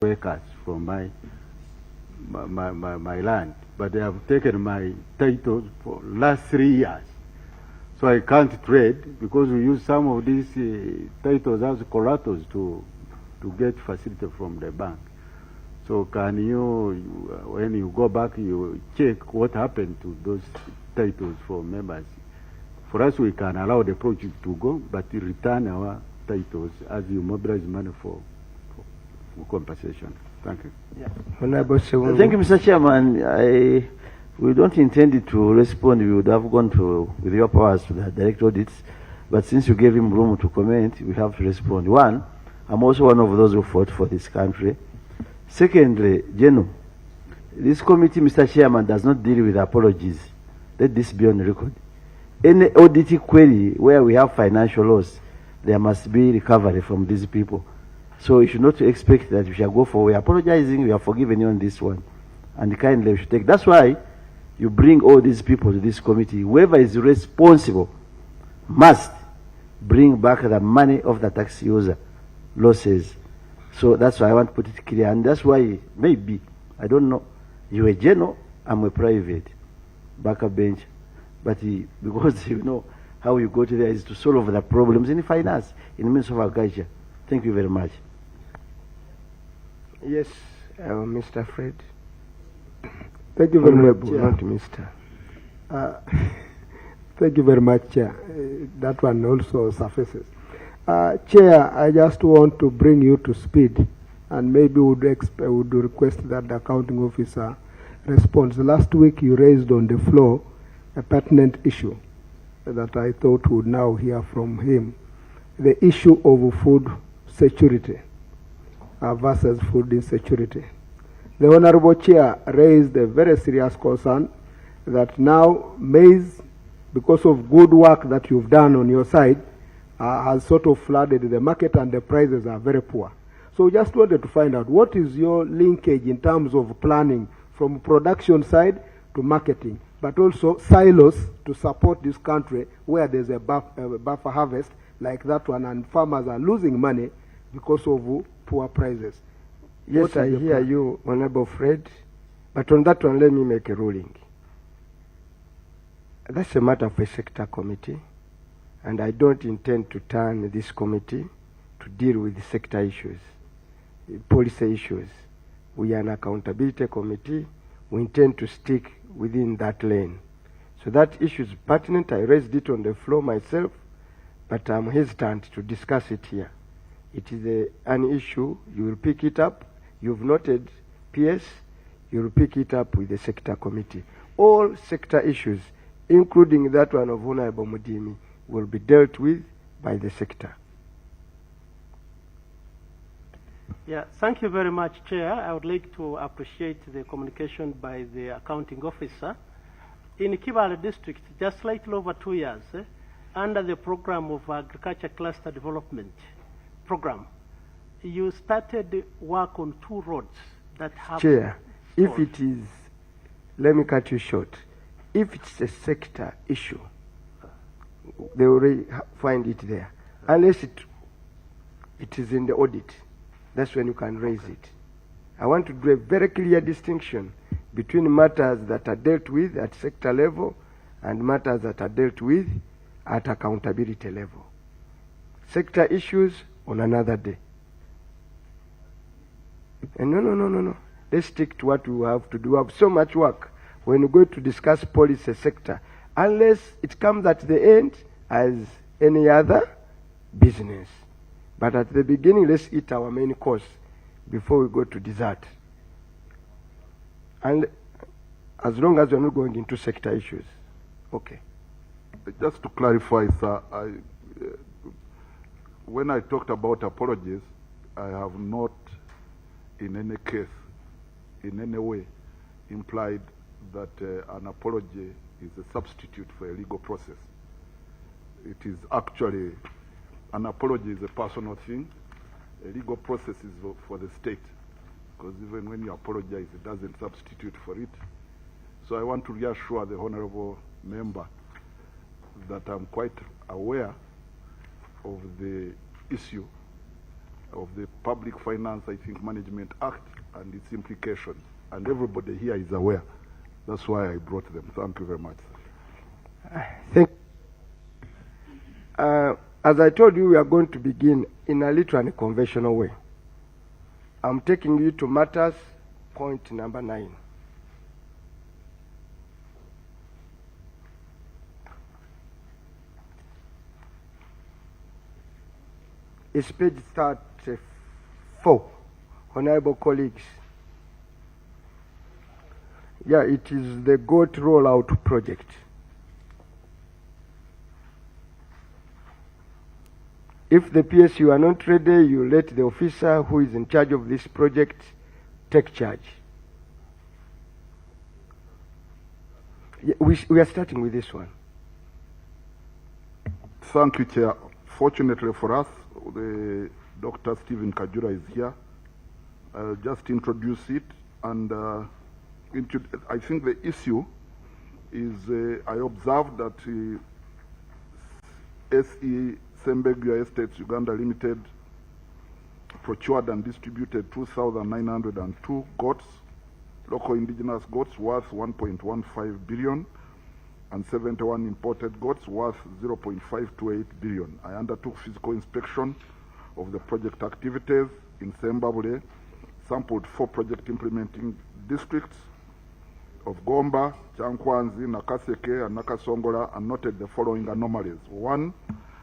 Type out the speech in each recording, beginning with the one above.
workers from my land, but they have taken my titles for last 3 years. So I can't trade because we use some of these titles as collaterals to get facility from the bank. So can you, when you go back, you check what happened to those titles for members? For us, we can allow the project to go, but return our titles as you mobilize money for compensation. Thank you. Yeah. Thank you, Mr. Chairman. We don't intend to respond. We would have gone with your powers to the direct audits, but since you gave him room to comment, we have to respond. One, I'm also one of those who fought for this country. Secondly, Geno, this committee, Mr. Chairman, does not deal with apologies. Let this be on record. Any audit query where we have financial loss, there must be recovery from these people. So you should not expect that we shall go for, we are apologizing, we are forgiving you on this one. And kindly we should take. That's why you bring all these people to this committee. Whoever is responsible must bring back the money of the tax user losses. So that's why I want to put it clear. And that's why maybe, I don't know, you're a general, I'm a private backup bench. But because you know how you go to there is to solve the problems in finance, in the Ministry of Agriculture. Thank you very much. Yes, Mr. Fred. Thank you very much, Chair. Not Mr. Thank you very much, Chair. That one also surfaces. Chair, I just want to bring you to speed, and maybe would request that the accounting officer responds. Last week you raised on the floor a pertinent issue that I thought would now hear from him. The issue of food security versus food insecurity. The Honorable Chair raised a very serious concern that now maize, because of good work that you've done on your side, has sort of flooded the market and the prices are very poor. So we just wanted to find out what is your linkage in terms of planning from production side to marketing, but also silos to support this country where there's a buffer harvest like that one and farmers are losing money because of poor prices. Yes, I hear you, Honorable Fred, but on that one, let me make a ruling. That's a matter of a sector committee, and I don't intend to turn this committee to deal with the sector issues, policy issues. We are an accountability committee. We intend to stick within that lane. So that issue is pertinent. I raised it on the floor myself, but I'm hesitant to discuss it here. It is an issue. You will pick it up. You've noted PS. You will pick it up with the sector committee. All sector issues, including that one of Honorable Mudimi, will be dealt with by the sector. Yeah, thank you very much, Chair. I would like to appreciate the communication by the accounting officer. In Kibale district, just slightly over 2 years, under the program of Agriculture Cluster Development Program, you started work on 2 roads that have... Chair, if it is, let me cut you short. If it's a sector issue, they already find it there. Unless it is in the audit, that's when you can raise it. I want to do a very clear distinction between matters that are dealt with at sector level and matters that are dealt with at accountability level. Sector issues on another day. And no. Let's stick to what we have to do. We have so much work when we go to discuss policy sector, unless it comes at the end as any other business. But at the beginning, let's eat our main course before we go to dessert. And as long as we're not going into sector issues. Okay. Just to clarify, sir, when I talked about apologies, I have not in any case, in any way, implied that an apology is a substitute for a legal process. It is actually, an apology is a personal thing. A legal process is for the state, because even when you apologize, it doesn't substitute for it. So I want to reassure the honorable member that I'm quite aware of the issue of the Public Finance, I think, Management Act and its implications. And everybody here is aware. That's why I brought them. Thank you very much. Thank as I told you, we are going to begin in a little unconventional way. I'm taking you to matters, point number 9. It's page 34, honorable colleagues. Yeah, it is the goat rollout project. If the PSU are not ready, you let the officer who is in charge of this project take charge. Yeah, we are starting with this one. Thank you, Chair. Fortunately for us, the Dr. Stephen Kajura is here. I'll just introduce it, and I think the issue is I observed that SE Sembegua Estates Uganda Limited procured and distributed 2,902 goats, local indigenous goats worth 1.15 billion, and 71 imported goats worth 0.528 billion. I undertook physical inspection of the project activities in Sembabule, sampled 4 project implementing districts of Gomba, Chankwanzi, Nakaseke, and Nakasongola, and noted the following anomalies. 1,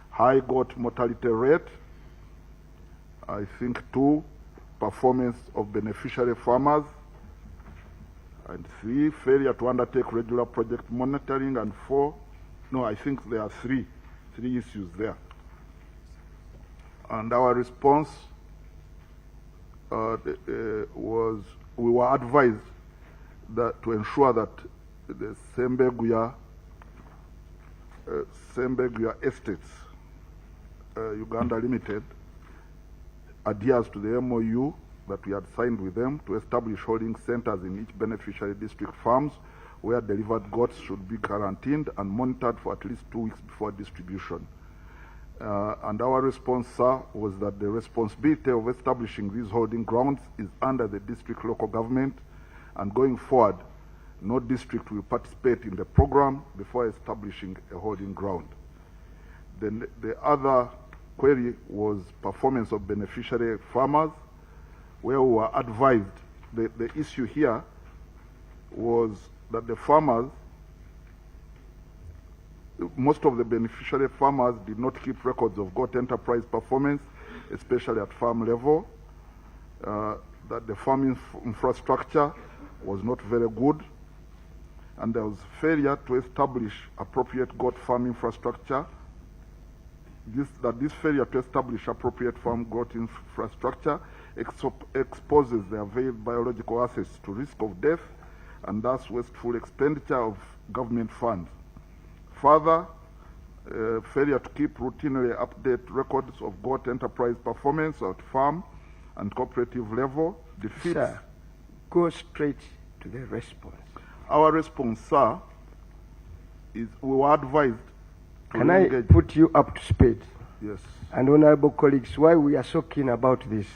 high goat mortality rate. I think 2, performance of beneficiary farmers. And 3, failure to undertake regular project monitoring. And 4, no, I think there are three issues there. And our response was, we were advised that to ensure that the Sembegua Estates Uganda Limited adheres to the MOU that we had signed with them to establish holding centers in each beneficiary district farms where delivered goats should be quarantined and monitored for at least 2 weeks before distribution. And our response, sir, was that the responsibility of establishing these holding grounds is under the district local government, and going forward, no district will participate in the program before establishing a holding ground. Then the other query was performance of beneficiary farmers, where we were advised the issue here was that the farmers, most of the beneficiary farmers did not keep records of goat enterprise performance, especially at farm level, that the farming infrastructure was not very good, and there was failure to establish appropriate goat farm infrastructure. This failure to establish appropriate farm goat infrastructure exposes the availed biological assets to risk of death and thus wasteful expenditure of government funds. Further, failure to keep routinely update records of goat enterprise performance at farm and cooperative level defeats. Sir, go straight to the response. Our response, sir, is we were advised to Can I put you up to speed? Yes. And honorable colleagues, why we are so keen about this?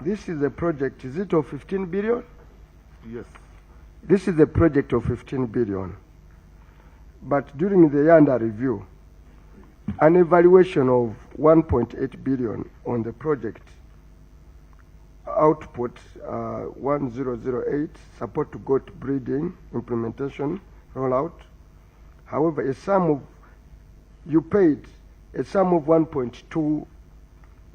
This is a project, is it of 15 billion? Yes. This is a project of 15 billion. But during the year under review, an evaluation of 1.8 billion on the project, output 1008, support to goat breeding, implementation, rollout. However, you paid a sum of 1.2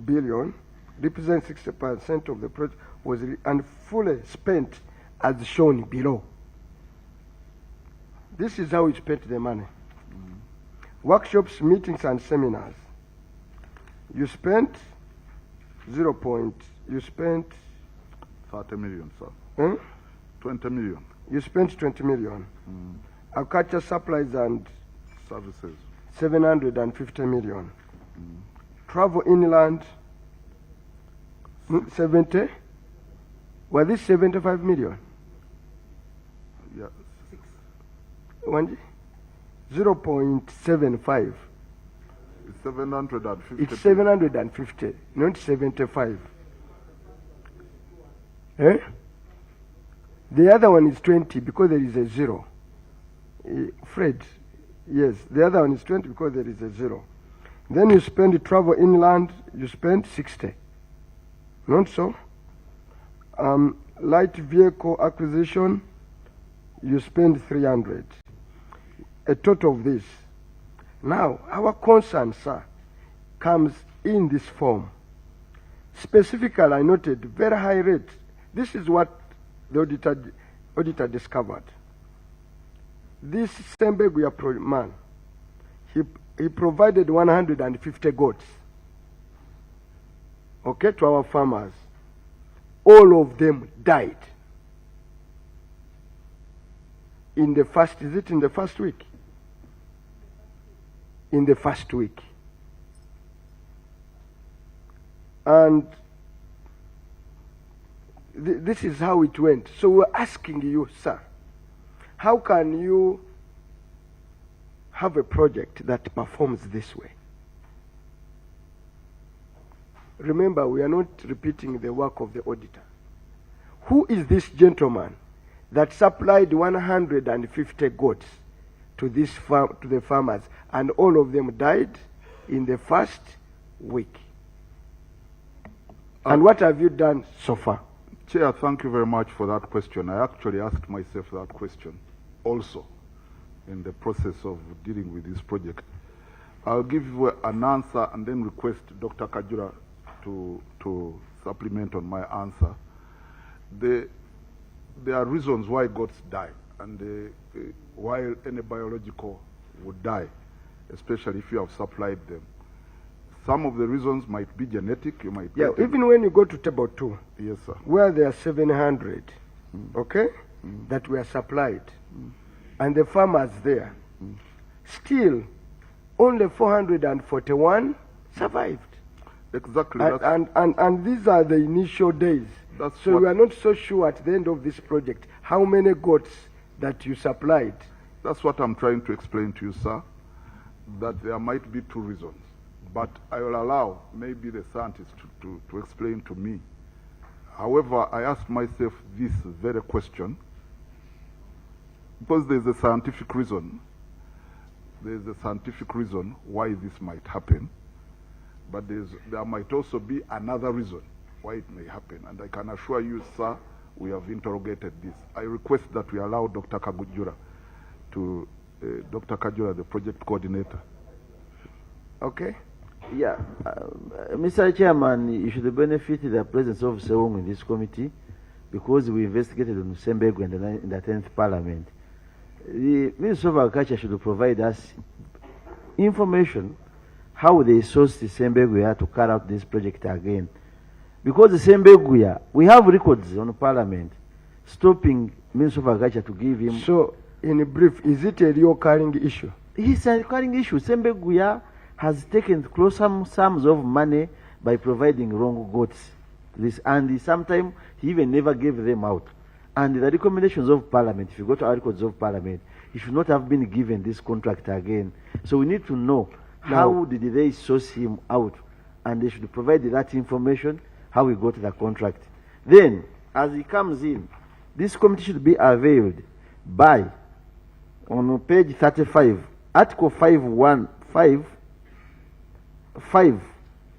billion, represents 60% of the project, was and fully spent as shown below. This is how we spent the money. Workshops, meetings, and seminars. You spent 30 million, sir. 20 million. You spent 20 million. Agriculture supplies and Services. 750 million. Travel inland, 70. Well, this 75 million. Yeah. 0.75. 750. It's 750, not 75. Eh? The other one is 20 because there is a zero. Fred, yes, the other one is 20 because there is a zero. Then you spend travel inland, you spend 60. Not so? Light vehicle acquisition, you spend 300. A total of this. Now, our concern, sir, comes in this form. Specifically, I noted very high rate. This is what the auditor discovered. This Sembeguya man, he provided 150 goats, okay, to our farmers. All of them died in the first, is it in the first week? In the first week. And this is how it went. So we're asking you, sir, how can you have a project that performs this way? Remember, we are not repeating the work of the auditor. Who is this gentleman that supplied 150 goats to this to the farmers, and all of them died in the first week? And what have you done so far? Chair, thank you very much for that question. I actually asked myself that question also in the process of dealing with this project. I'll give you an answer and then request Dr. Kajura to supplement on my answer. There are reasons why goats die, and while any biological would die, especially if you have supplied them. Some of the reasons might be genetic. You might even when you go to table 2, yes, sir, where there are 700, okay, that were supplied, and the farmers there, still only 441 survived. Exactly. And these are the initial days. So we are not so sure at the end of this project how many goats that you supplied. That's what I'm trying to explain to you, sir, that there might be 2 reasons. But I will allow maybe the scientist to explain to me. However, I asked myself this very question because there's a scientific reason. There's a scientific reason why this might happen. But there might also be another reason why it may happen. And I can assure you, sir, we have interrogated this. I request that we allow Dr. Kajura Dr. Kajura, the project coordinator. Okay. Yeah, Mr. Chairman, you should benefit the presence of Sewong in this committee because we investigated on Sembegu in the 10th Parliament. The Minister of Agriculture should provide us information how they sourced the Sembeguya to carry out this project again. Because the Sembeguya, we have records on Parliament stopping Minister of Agriculture to give him. So, in brief, is it a recurring issue? It's a recurring issue. Sembeguya has taken close sums of money by providing wrong goats. And sometimes he even never gave them out. And the recommendations of Parliament, if you go to articles of Parliament, he should not have been given this contract again. So we need to know how did they source him out, and they should provide that information, how he got the contract. Then, as he comes in, this committee should be availed by, on page 35, Article 5,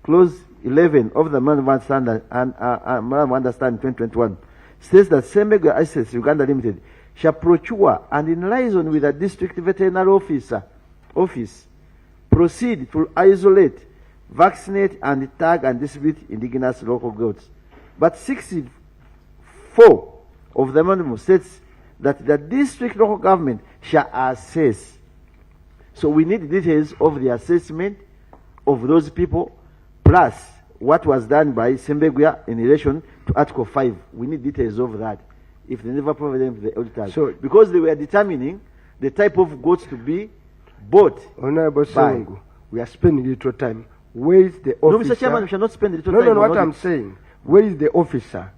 clause 11 of the Memorandum of Understanding 2021 states that Sembegu Assets Uganda Limited shall procure and in liaison with the district veterinary office proceed to isolate, vaccinate, and tag and distribute indigenous local goats. But 64 of the memorandum states that the district local government shall assess. So we need details of the assessment of those people, plus what was done by Sembeguya in relation to Article 5. We need details of that. If they never provide them to the auditors. So, because they were determining the type of goats to be bought. Honorable Songo, we are spending little time. Where is the officer? No, Mr. Chairman, we shall not spend little time. No, what I'm saying, where is the officer?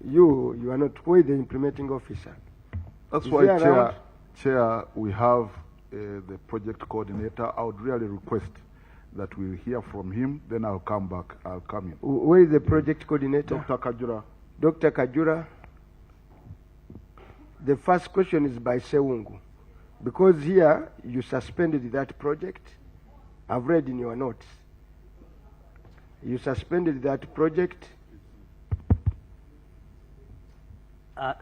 You are not, where is the implementing officer? That's why, Chair, we have the project coordinator. I would really request that we'll hear from him, then I'll come back. I'll come in. Where is the project coordinator? Dr. Kajura. Dr. Kajura. The first question is by Sewungu. Because here you suspended that project. I've read in your notes. You suspended that project.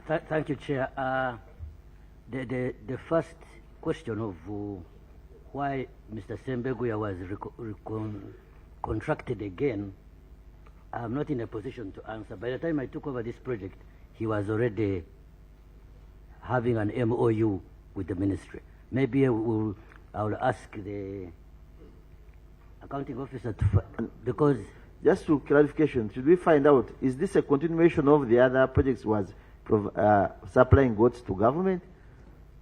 Thank you, Chair. The first question of why Mr. Sembeguya was contracted again, I'm not in a position to answer. By the time I took over this project, he was already having an MOU with the ministry. Maybe I will ask the accounting officer to, because... Just to clarification, should we find out, is this a continuation of the other projects was supplying goods to government?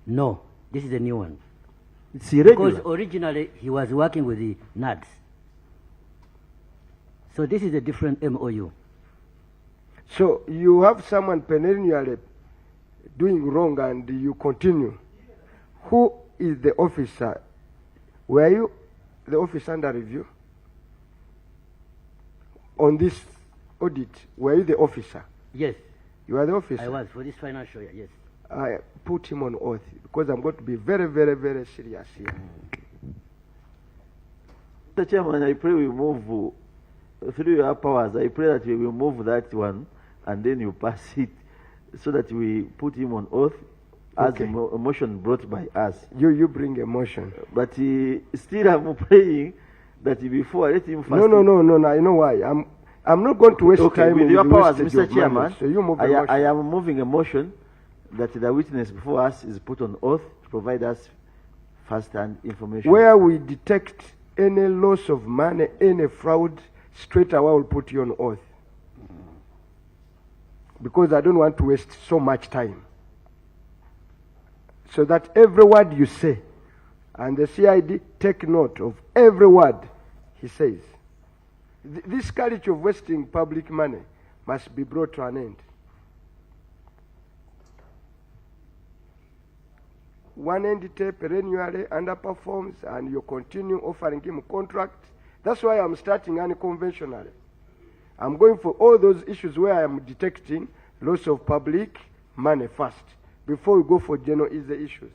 No, this is a new one. It's irregular. Because originally he was working with the NADS. So this is a different MOU. So you have someone perennially doing wrong and you continue. Who is the officer? Were you the officer under review? On this audit, were you the officer? Yes. You are the officer? I was, for this financial year, yes. I put him on oath because I'm going to be very, very, very serious here. Mr. Chairman, I pray we move through your powers. I pray that we will move that one and then you pass it so that we put him on oath as a motion brought by us. You bring a motion. But still I'm praying that before I let him first. No. I know why. I'm not going to waste time with your powers, Mr. Chairman. Money, so you move a motion. I am moving a motion that the witness before us is put on oath to provide us first-hand information. Where we detect any loss of money, any fraud, straight away I will put you on oath. Because I don't want to waste so much time. So that every word you say, and the CID take note of every word he says. This culture of wasting public money must be brought to an end. One entity perennially underperforms and you continue offering him contract. That's why I'm starting unconventionally. I'm going for all those issues where I am detecting loss of public money first, before we go for general easy issues.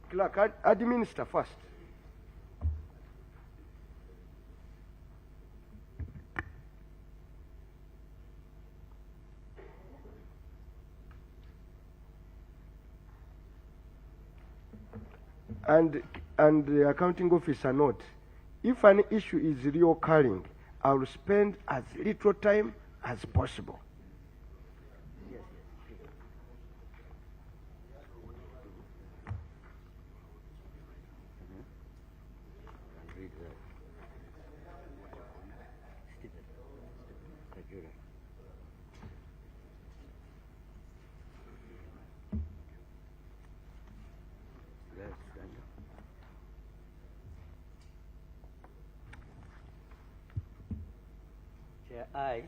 Clerk, administer first. And the accounting officer note, if an issue is reoccurring, I will spend as little time as possible. I,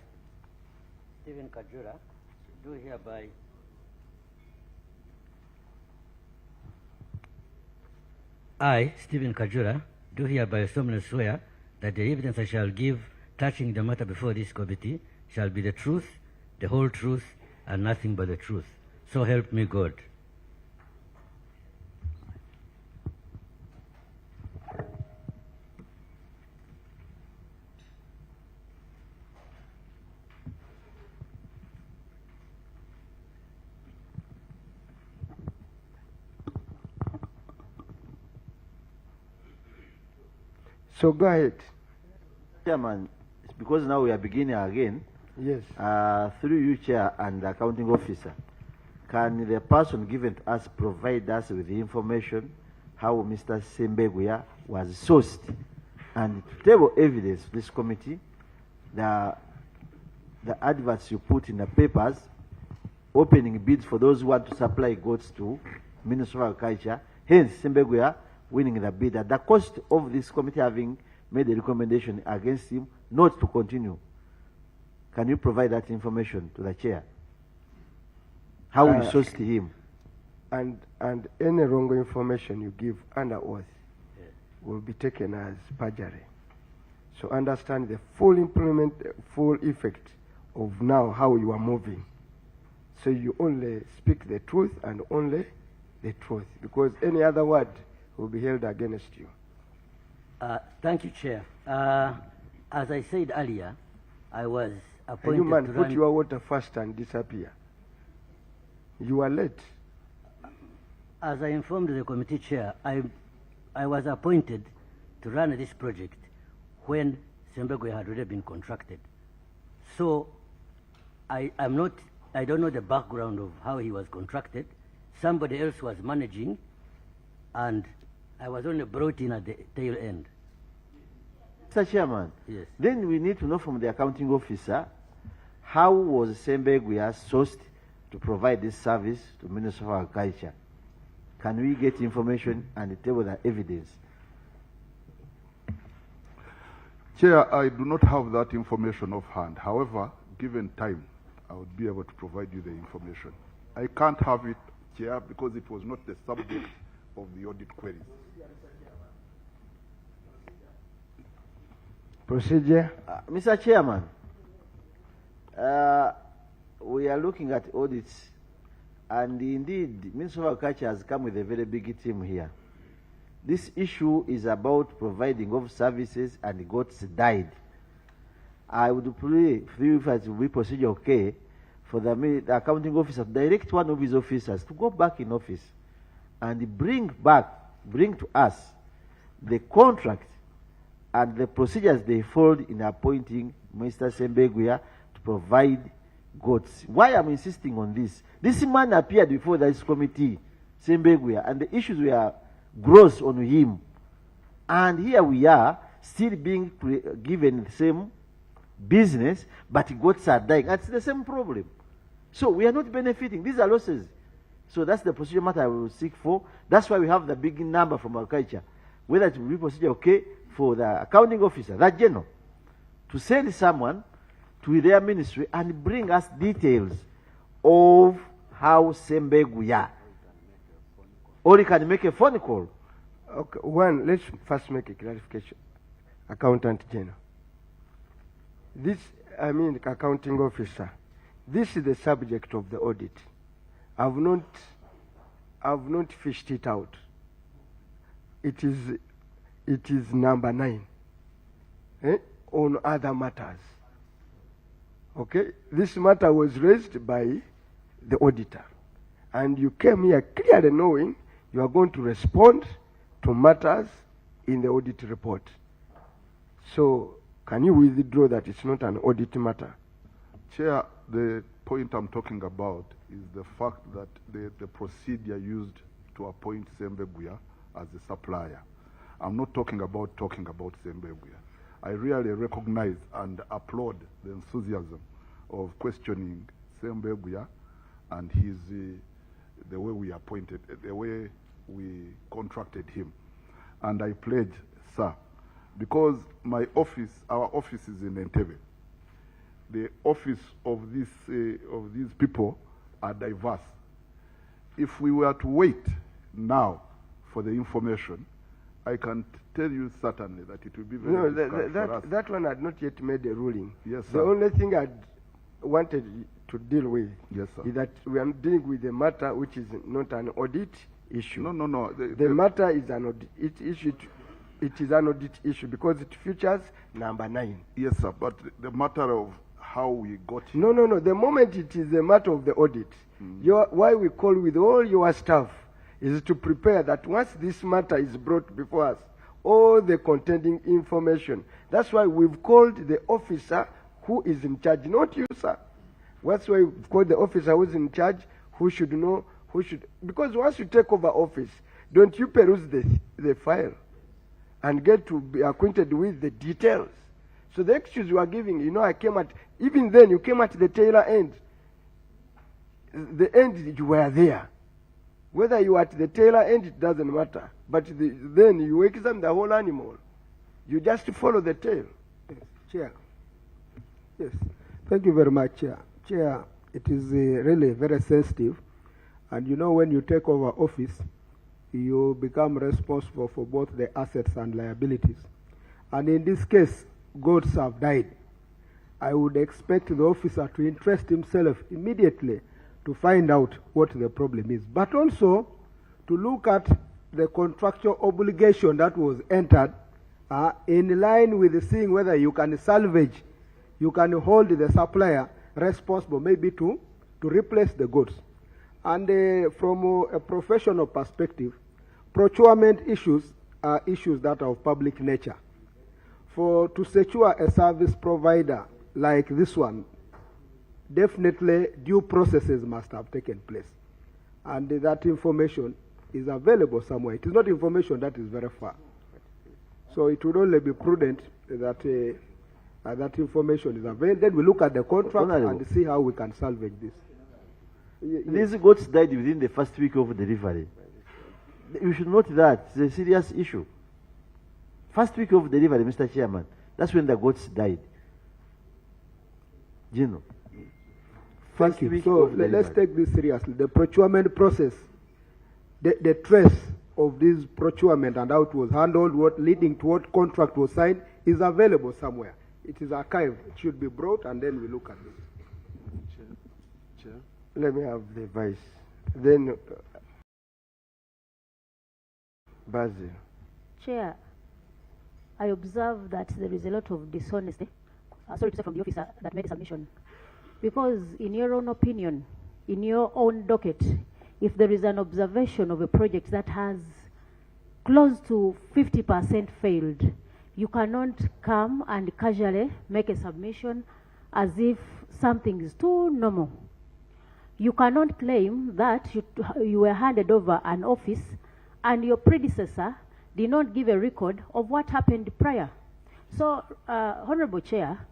Stephen Kajura, do hereby solemnly swear that the evidence I shall give touching the matter before this committee shall be the truth, the whole truth, and nothing but the truth. So help me God. So go ahead. Chairman, because now we are beginning again. Yes. Through you, Chair, and the accounting officer, can the person given to us provide us with the information how Mr. Sembeguya was sourced, and to table evidence to this committee, the adverts you put in the papers, opening bids for those who want to supply goods to Ministry of Agriculture, hence Sembeguya winning the bid at the cost of this committee having made a recommendation against him not to continue. Can you provide that information to the chair? How we sourced him? and any wrong information you give under oath will be taken as perjury. So understand the full effect of now how you are moving. So you only speak the truth and only the truth, because any other word will be held against you. Thank you, Chair. As I said earlier, I was appointed You man, to put run... your water first and disappear. You are late. As I informed the committee chair, I was appointed to run this project when Sembegwe had already been contracted. So I don't know the background of how he was contracted. Somebody else was managing, and I was only brought in at the tail end. Mr. Chairman, Yes. then we need to know from the accounting officer, how was Sembegwe sourced to provide this service to Minister of Agriculture? Can we get information and table the evidence? Chair, I do not have that information offhand. However, given time, I would be able to provide you the information. I can't have it, Chair, because it was not the subject of the audit queries. Procedure. Mr. Chairman, we are looking at audits, and indeed, Minister of Agriculture has come with a very big team here. This issue is about providing of services, and goats died. I would pray if it will be procedure okay for the accounting officer to direct one of his officers to go back in office and bring to us the contract and the procedures they followed in appointing Mr. Sembegwe to provide goats. Why I'm insisting on this? This man appeared before this committee, Sembegwe, and the issues were gross on him. And here we are, still being given the same business, but goats are dying. That's the same problem. So we are not benefiting. These are losses. So that's the procedure matter I will seek for. That's why we have the big number from agriculture. Whether it will be procedure okay for the accounting officer, that general, to send someone to their ministry and bring us details of how Sembegwe, or he can make a phone call. Okay, one, let's first make a clarification. Accountant General. This, accounting officer, this is the subject of the audit. I've not fished it out. It is number 9 on other matters. Okay, this matter was raised by the auditor, and you came here clearly knowing you are going to respond to matters in the audit report. So can you withdraw that it's not an audit matter? Chair, the point I'm talking about is the fact that the procedure used to appoint Sembegwe as a supplier. I'm not talking about Sembegwe. I really recognize and applaud the enthusiasm of questioning Sembegwe and the way we appointed, the way we contracted him. And I pledge, sir, because our office is in Entebbe. The office of these people are diverse. If we were to wait now for the information, I can tell you certainly that it will be very difficult for us. That one had not yet made a ruling. Yes, sir. The only thing I wanted to deal with Yes, sir. is that we are dealing with a matter which is not an audit issue. No. The matter is an audit issue. It is an audit issue because it features number 9. Yes, sir, but the matter of how we got here. No. The moment it is a matter of the audit, why we call with all your staff is to prepare that once this matter is brought before us, all the containing information. That's why we've called the officer who is in charge, not you, sir. That's why we've called the officer who is in charge, who should know, because once you take over office, don't you peruse the file and get to be acquainted with the details. So the excuse you are giving, even then you came at the tail end. The end you were there. Whether you are at the tail end, it doesn't matter. But then you examine the whole animal. You just follow the tail. Yes, Chair. Yes, thank you very much, Chair. Chair, it is really very sensitive, And you know, when you take over office, you become responsible for both the assets and liabilities. And in this case, goats have died. I would expect the officer to interest himself immediately to find out what the problem is, but also to look at the contractual obligation that was entered in line with seeing whether you can salvage, you can hold the supplier responsible maybe to replace the goods. And from a professional perspective, procurement issues are issues that are of public nature. To secure a service provider like this one, definitely due processes must have taken place. And that information is available somewhere. It is not information that is very far. So it would only be prudent that that information is available. Then we look at the contract and see how we can salvage this. These goats died within the first week of delivery. You should note that. It's a serious issue. First week of delivery, Mr. Chairman, that's when the goats died. Gino. Thank you. So let's take this seriously. The procurement process, the trace of this procurement and how it was handled, what leading to what contract was signed, is available somewhere. It is archived. It should be brought, and then we look at it. Chair. Let me have the vice. Then, Basil. Chair, I observe that there is a lot of dishonesty, sorry to say, from the officer that made the submission. Because in your own opinion, in your own docket, if there is an observation of a project that has close to 50% failed, you cannot come and casually make a submission as if something is too normal. You cannot claim that you were handed over an office and your predecessor did not give a record of what happened prior. So, Honorable Chair,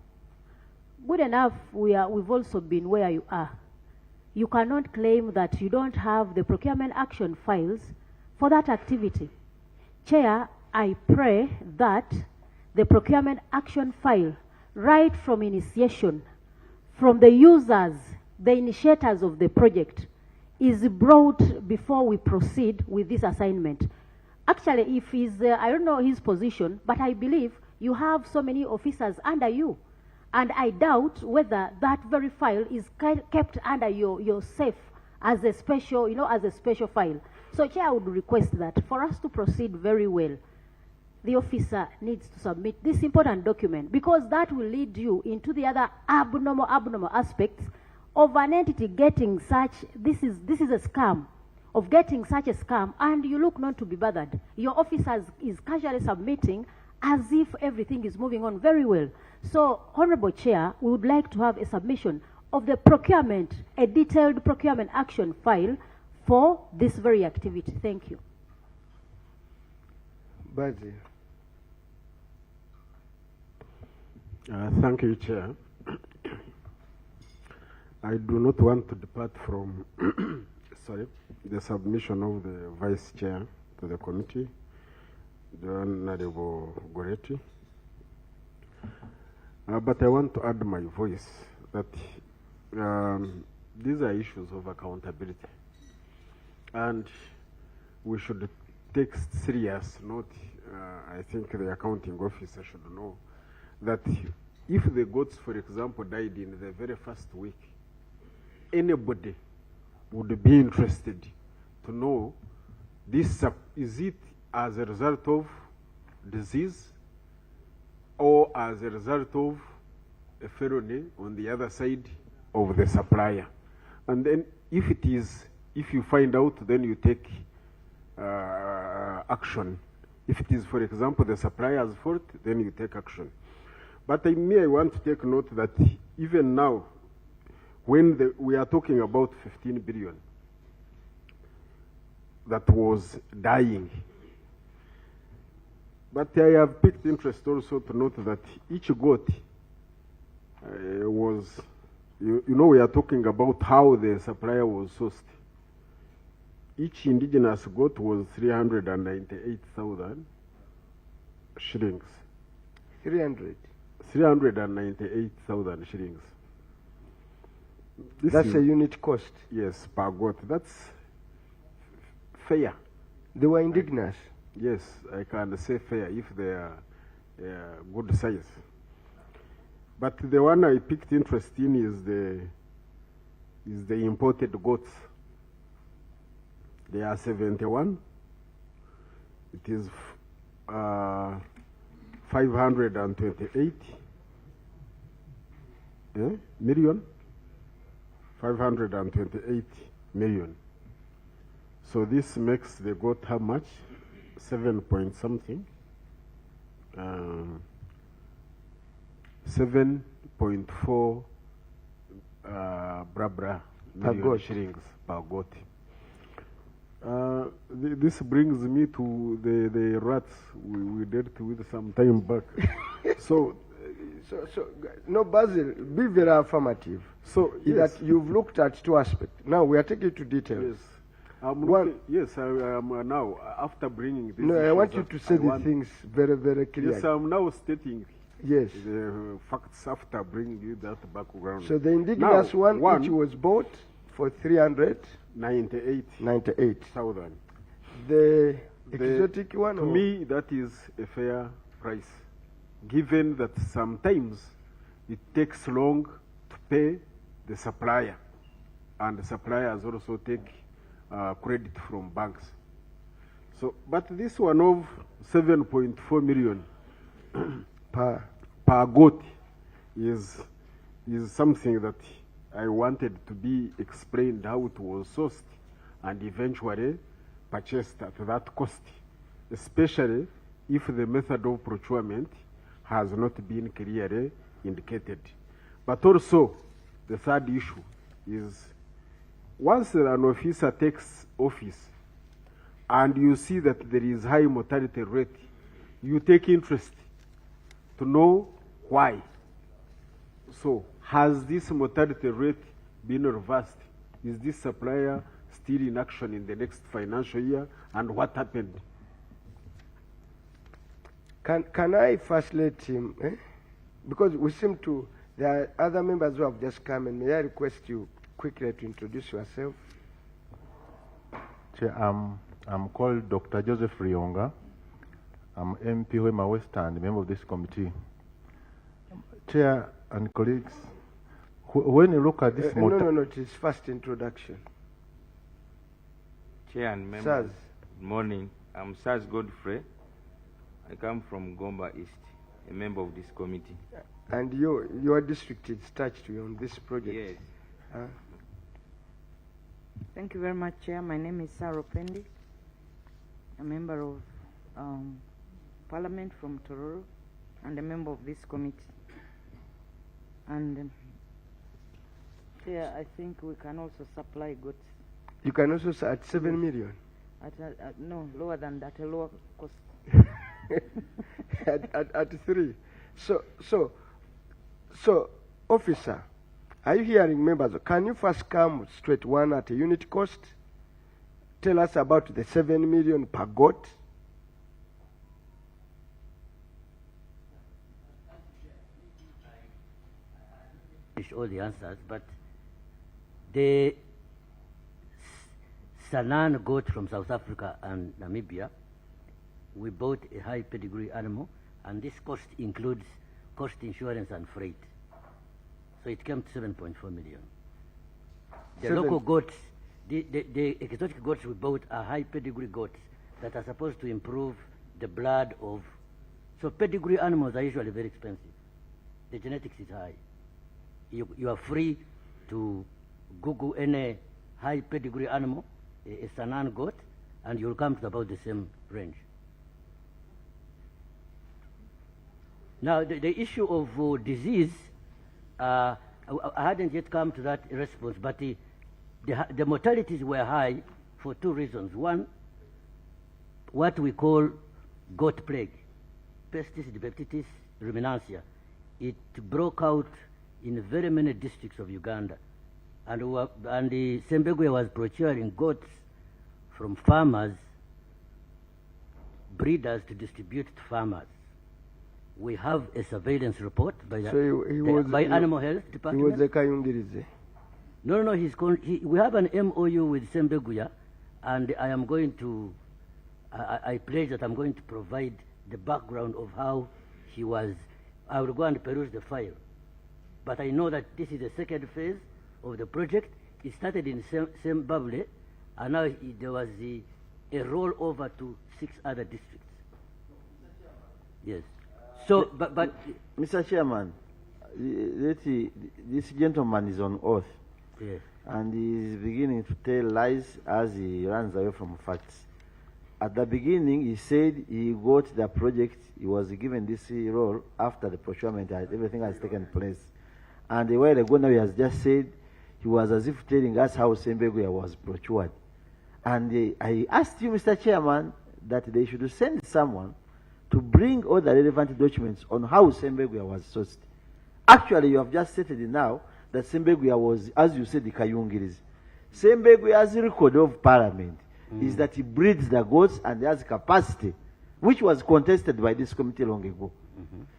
good enough we've also been where you are. You cannot claim that you don't have the procurement action files for that activity. Chair, I pray that the procurement action file, right from initiation, from the users, the initiators of the project, is brought before we proceed with this assignment. Actually, if he's, I don't know his position, but I believe you have so many officers under you. And I doubt whether that very file is kept under your safe as a special, as a special file. So, Chair, I would request that for us to proceed very well, the officer needs to submit this important document, because that will lead you into the other abnormal aspects of an entity getting such, this is a scam, of getting such a scam, and you look not to be bothered. Your officer is casually submitting as if everything is moving on very well. So, Honorable Chair, we would like to have a submission of the procurement, a detailed procurement action file for this very activity. Thank you. Basil. Thank you, Chair. I do not want to depart from the submission of the Vice Chair to the committee, the Honorable Goretti. But I want to add my voice that these are issues of accountability. And we should take serious note, I think the accounting officer should know, that if the goats, for example, died in the very first week, anybody would be interested to know this, is it as a result of disease or as a result of a felony on the other side of the supplier. And then if it is, if you find out, then you take action. If it is, for example, the supplier's fault, then you take action. But I want to take note that even now, when we are talking about 15 billion that was dying, but I have picked interest also to note that each goat was, we are talking about how the supplier was sourced. Each indigenous goat was 398,000 shillings. 398,000 shillings. That's a unit cost. Yes, per goat. That's fair. They were indigenous. Yes, I can say fair if they are good size. But the one I picked interest in is the imported goats. They are 71. It is 528 million. 528 million. So this makes the goat how much? 7 point something. 7.4 million shillings per goat. This brings me to the rats we dealt with some time back. So no, Basil, be very affirmative. So yes, that you've looked at two aspects. Now we are taking to details. Yes, I am now, after bringing this. No, I want you to say the things very, very clearly. Yes, I'm now stating yes the facts after bringing you that background. So the indigenous one, which was bought for 398,000. The exotic one? To me, that is a fair price, given that sometimes it takes long to pay the supplier, and the suppliers also take credit from banks. So, but this one of 7.4 million per goat is something that I wanted to be explained how it was sourced and eventually purchased at that cost, especially if the method of procurement has not been clearly indicated. But also, the third issue is once an officer takes office and you see that there is high mortality rate, you take interest to know why. So, has this mortality rate been reversed? Is this supplier still in action in the next financial year? And what happened? Can I first let him, because we seem to, there are other members who have just come, and may I request you quickly to introduce yourself? Chair, I'm called Dr. Joseph Rionga. I'm MP Wema Western, member of this committee. Chair and colleagues, when you look at this no, it is first introduction. Chair and members, good morning. I'm Saz Godfrey. I come from Gomba East, a member of this committee. And your district is touched on this project? Yes. Thank you very much, Chair. My name is Saro Pendi, a member of Parliament from Tororo and a member of this committee. And Chair, I think we can also supply goods. You can also at 7 million? No, lower than that, a lower cost. at 3. So, officer, are you hearing members? Can you first come straight one at a unit cost? Tell us about the 7 million per goat. All the answers, but the Sanan goat from South Africa and Namibia, we bought a high pedigree animal, and this cost includes cost insurance and freight. So it came to 7.4 million. The local goats, the exotic goats we bought are high pedigree goats that are supposed to improve the blood of. So pedigree animals are usually very expensive. The genetics is high. You are free to Google any high pedigree animal, a Sanan goat, and you'll come to about the same range. Now, the issue of disease, I hadn't yet come to that response, but the mortalities were high for two reasons. One, what we call goat plague, Pestis dipeptitis ruminantia. It broke out in very many districts of Uganda. And the Sembegwe was procuring goats from farmers, breeders to distribute to farmers. We have a surveillance report by Animal Health Department. He was a Kayungirize. No, we have an MOU with Sembeguya, And I am going to, I pledge that I'm going to provide the background of how he was. I will go and peruse the file. But I know that this is the second phase of the project. It started in Zimbabwe, and now there was a rollover to 6 other districts. Yes. So, but Mr. Chairman, this gentleman is on oath. Yes. And he is beginning to tell lies as he runs away from facts. At the beginning, he said he got the project, he was given this role after the procurement, everything has taken place. And a while ago now he has just said he was as if telling us how Sembegwe was procured. And I asked you, Mr. Chairman, that they should send someone to bring all the relevant documents on how Sembegwe was sourced. Actually, you have just stated now that Sembegwe was, as you said, the Kayungiris. Sembegwe has a record of Parliament is that he breeds the goats and has capacity, which was contested by this committee long ago.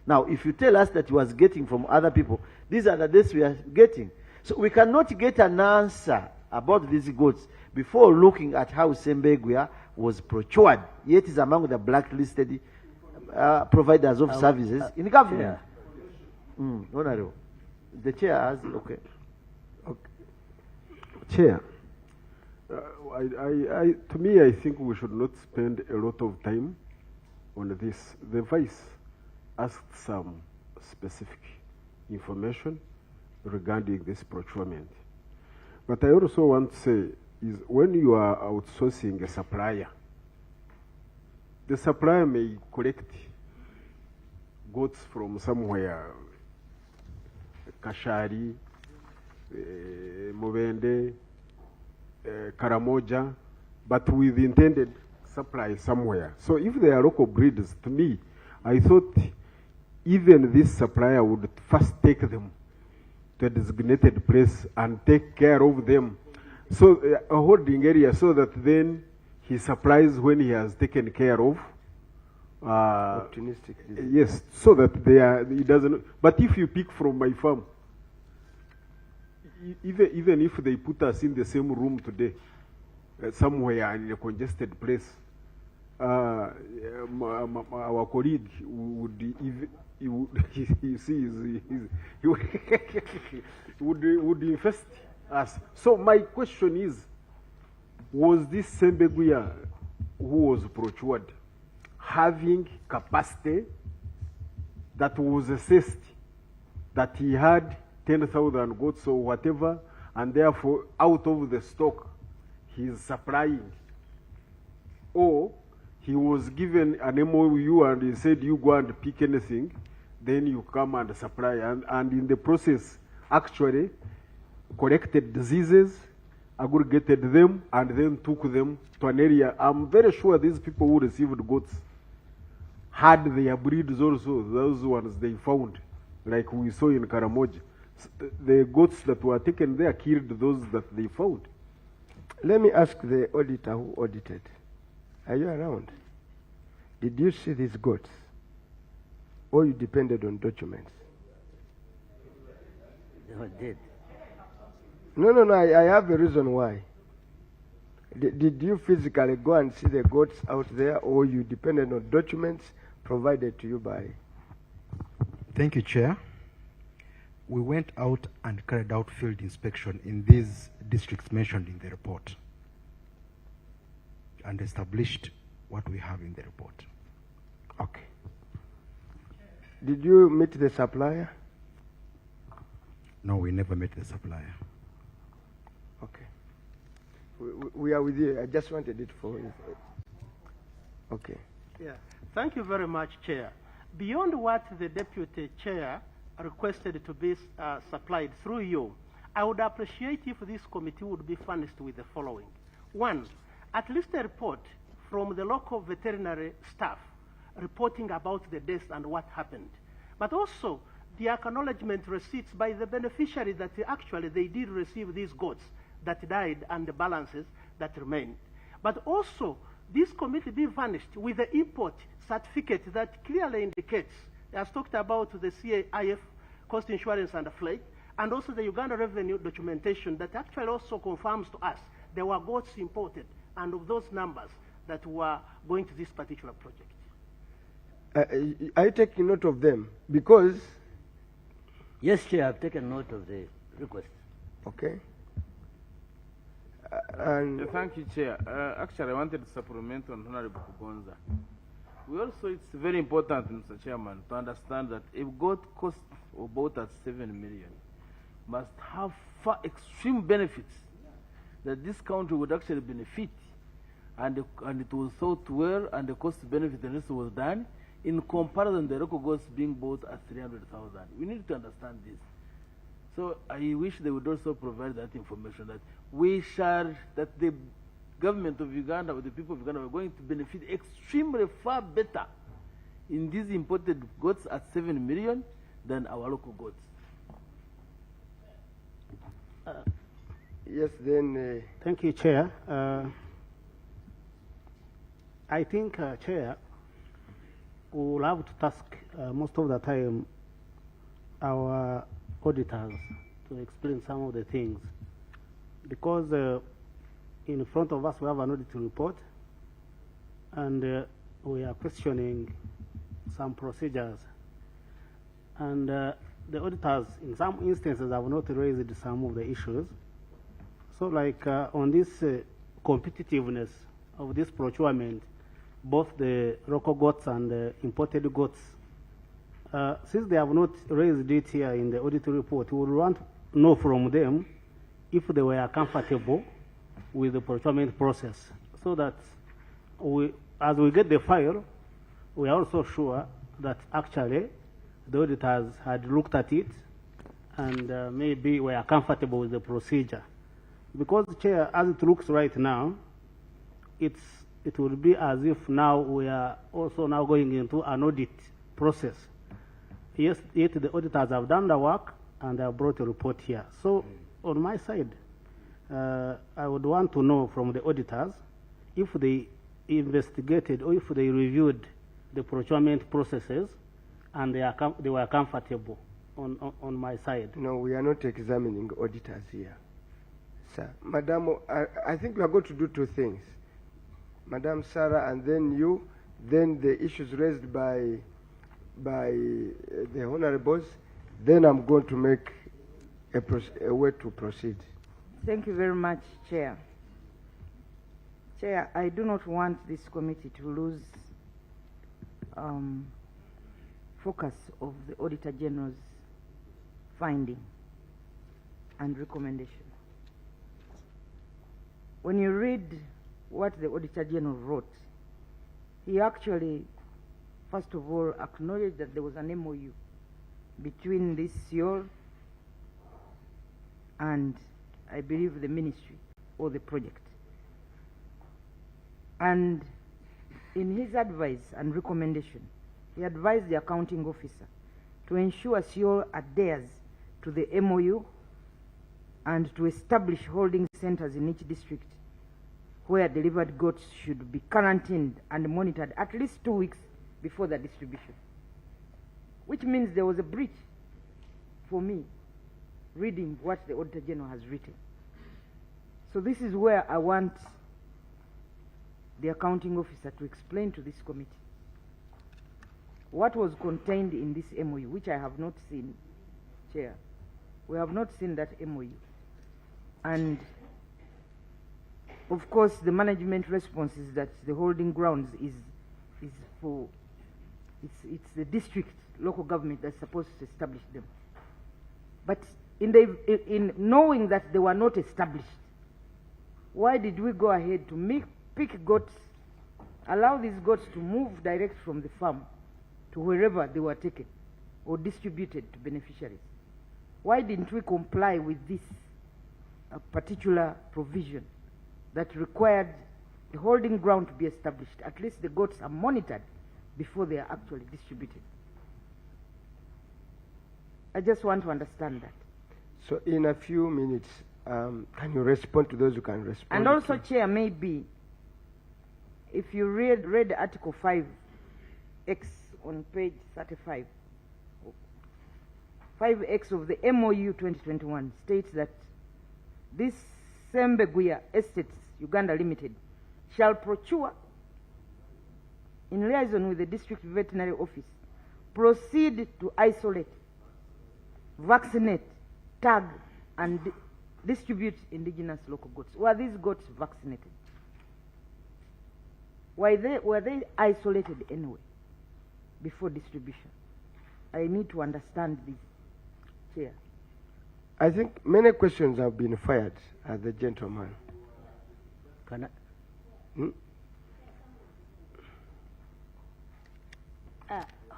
Now, if you tell us that he was getting from other people, these are the dates we are getting. So we cannot get an answer about these goats before looking at how Sembegwe was procured, yet is among the blacklisted providers of services in government. Honorable. The chair has, okay. Chair, to me, I think we should not spend a lot of time on this. The Vice asked some specific information regarding this procurement. But I also want to say is when you are outsourcing a supplier, the supplier may collect goods from somewhere, Kashari, Mubende, Karamoja, but with intended supply somewhere. So if they are local breeders, to me, I thought even this supplier would first take them to a designated place and take care of them. So a holding area so that then he supplies when he has taken care of. Opportunistic. Yes, so that he doesn't. But if you pick from my farm, even if they put us in the same room today, somewhere in a congested place, our colleague would would infest us. So my question is, was this Sembegwe who was procured having capacity that was assessed that he had 10,000 goats or whatever, and therefore out of the stock he is supplying? Or he was given an MOU and he said, you go and pick anything, then you come and supply, and in the process actually collected diseases, aggregated them, and then took them to an area. I'm very sure these people who received goats had their breeds also, those ones they found, like we saw in Karamoja. The goats that were taken there killed those that they found. Let me ask the auditor who audited. Are you around? Did you see these goats? Or you depended on documents? They were dead. No, I have a reason why. Did you physically go and see the goats out there, or you depended on documents provided to you by? Thank you, Chair. We went out and carried out field inspection in these districts mentioned in the report and established what we have in the report. Okay. Did you meet the supplier? No, we never met the supplier. Okay. We are with you. I just wanted it for you. Okay. Yeah. Thank you very much, Chair. Beyond what the Deputy Chair requested to be supplied through you, I would appreciate if this committee would be furnished with the following. One, at least a report from the local veterinary staff reporting about the deaths and what happened. But also the acknowledgement receipts by the beneficiary that actually they did receive these goats that died and the balances that remained. But also this committee be furnished with the import certificate that clearly indicates, as talked about the CAIF, cost insurance and flag, and also the Uganda revenue documentation that actually also confirms to us there were goats imported and of those numbers that were going to this particular project. Are you taking note of them? Because... Yes, Chair, I've taken note of the request. Okay. Thank you, Chair. Actually, I wanted to supplement on Honorable Kugonza. It's very important, Mr. Chairman, to understand that if goat costs about at 7 million, must have far extreme benefits that this country would actually benefit, and it was thought well, and the cost-benefit analysis was done, in comparison the local goats being bought at 300,000. We need to understand this. So I wish they would also provide that information, that the government of Uganda or the people of Uganda are going to benefit extremely far better in these imported goats at 7 million than our local goats. Yes, then... Thank you, Chair. I think, Chair, we will have to task most of the time our auditors to explain some of the things, because in front of us we have an audit report, and we are questioning some procedures, and the auditors in some instances have not raised some of the issues. So like on this competitiveness of this procurement, both the local goats and the imported goats, since they have not raised it here in the audit report, we would want to know from them if they were comfortable with the procurement process, so that as we get the file, we are also sure that actually the auditors had looked at it and maybe were comfortable with the procedure. Because, Chair, as it looks right now, it will be as if now we are also now going into an audit process. Yes, yet the auditors have done the work and they have brought a report here. So on my side, I would want to know from the auditors if they investigated or if they reviewed the procurement processes and they were comfortable on my side. No, we are not examining auditors here, sir. Madam, I think we are going to do two things. Madam Sarah, and then you, then the issues raised by the honorables, then I'm going to make a way to proceed. Thank you very much, Chair. Chair, I do not want this committee to lose focus of the Auditor General's finding and recommendation. When you read what the Auditor General wrote, he actually, first of all, acknowledged that there was an MOU between this CIOR and, I believe, the ministry or the project. And in his advice and recommendation, he advised the accounting officer to ensure CIOR adheres to the MOU and to establish holding centers in each district where delivered goods should be quarantined and monitored at least 2 weeks before the distribution. Which means there was a breach for me reading what the Auditor General has written. So this is where I want the accounting officer to explain to this committee what was contained in this MOU, which I have not seen, Chair. We have not seen that MOU. And of course, the management response is that the holding grounds is for, it's the district local government that's supposed to establish them. But in knowing that they were not established, why did we go ahead to pick goats, allow these goats to move direct from the farm to wherever they were taken or distributed to beneficiaries? Why didn't we comply with this particular provision that required the holding ground to be established? At least the goats are monitored before they are actually distributed. I just want to understand that. So in a few minutes, can you respond to those who can respond? And also, Chair, maybe if you read Article 5X on page 35, 5X of the MOU 2021 states that this Sembeguya Estates Uganda Limited shall procure, in liaison with the district veterinary office, proceed to isolate, vaccinate, tag, and distribute indigenous local goats. Were these goats vaccinated? Were they isolated anyway before distribution? I need to understand this, Chair. I think many questions have been fired at the gentleman. Can I?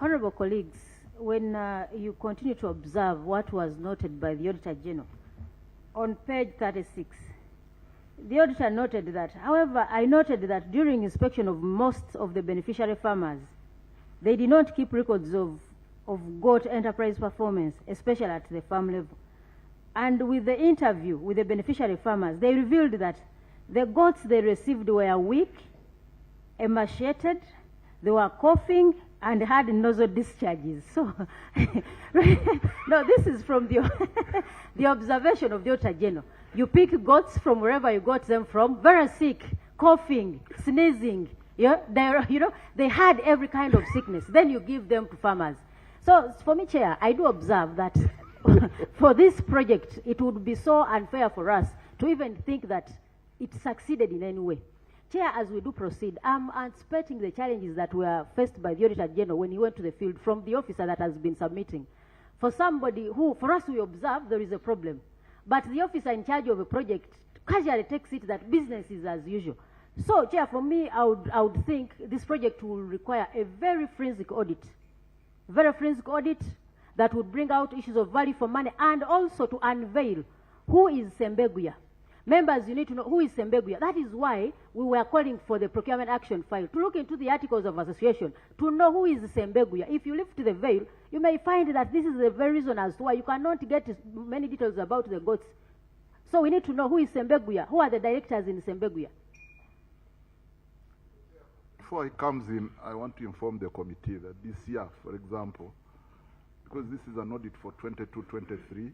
Honorable colleagues, when you continue to observe what was noted by the Auditor General on page 36, the auditor noted that, however, I noted that during inspection of most of the beneficiary farmers, they did not keep records of goat enterprise performance, especially at the farm level. And with the interview with the beneficiary farmers, they revealed that the goats they received were weak, emaciated, they were coughing, and had nozzle discharges. So, no, this is from the, the observation of the Auditor General. You pick goats from wherever you got them from, very sick, coughing, sneezing, yeah, they had every kind of sickness. Then you give them to farmers. So, for me, Chair, I do observe that for this project, it would be so unfair for us to even think that it succeeded in any way. Chair, as we do proceed, I'm anticipating the challenges that were faced by the Auditor General when he went to the field from the officer that has been submitting. For somebody who, for us, we observe there is a problem, but the officer in charge of a project casually takes it that business is as usual. So, Chair, for me, I would think this project will require a very forensic audit that would bring out issues of value for money and also to unveil who is Sembeguya. Members, you need to know who is Sembeguya. That is why we were calling for the procurement action file, to look into the articles of association, to know who is Sembeguya. If you lift the veil, you may find that this is the very reason as to why you cannot get many details about the goats. So we need to know who is Sembeguya, who are the directors in Sembeguya. Before he comes in, I want to inform the committee that this year, for example, because this is an audit for 22-23,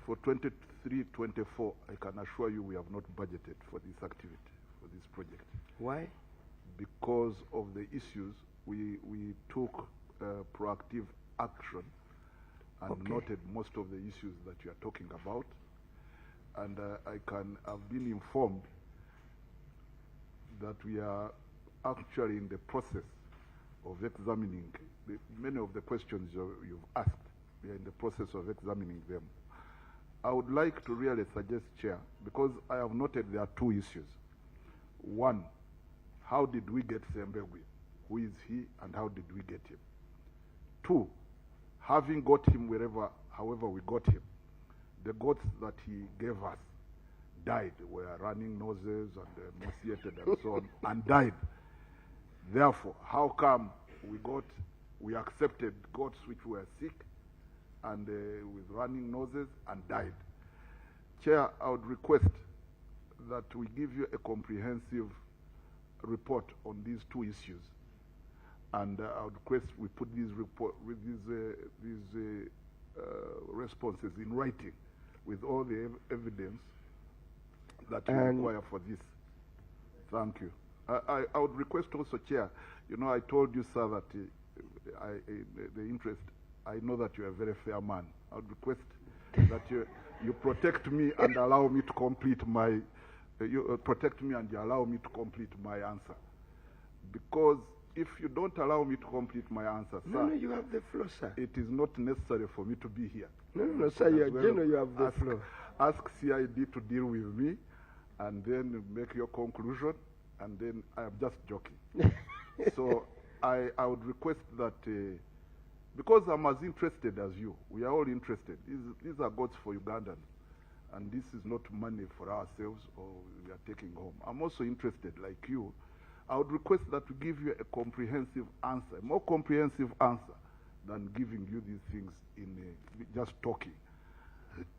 for 23-24, I can assure you we have not budgeted for this activity, for this project. Why? Because of the issues, we took proactive action and noted most of the issues that you are talking about. And I've been informed that we are actually in the process of examining many of the questions you've asked. We are in the process of examining them. I would like to really suggest, Chair, because I have noted there are two issues. One, how did we get Sembegwe? Who is he and how did we get him? Two, having got him however we got him, the goats that he gave us died, were running noses and emaciated and so on, and died. Therefore, how come we accepted goats which were sick and with running noses and died? Chair, I would request that we give you a comprehensive report on these two issues, and I would request we put these responses in writing with all the evidence that you require for this. Thank you. I would request also, Chair, I told you, sir, that the interest, I know that you're a very fair man. I would request that you protect me and allow me to complete my, protect me and you allow me to complete my answer. Because if you don't allow me to complete my answer, sir. No, you have the floor, sir. It is not necessary for me to be here. No, sir, you have the floor. Ask CID to deal with me and then make your conclusion, and then I am just joking. So I would request that, because I'm as interested as you, we are all interested. These are gods for Ugandans, and this is not money for ourselves or we are taking home. I'm also interested, like you. I would request that we give you a comprehensive answer, a more comprehensive answer than giving you these things in just talking,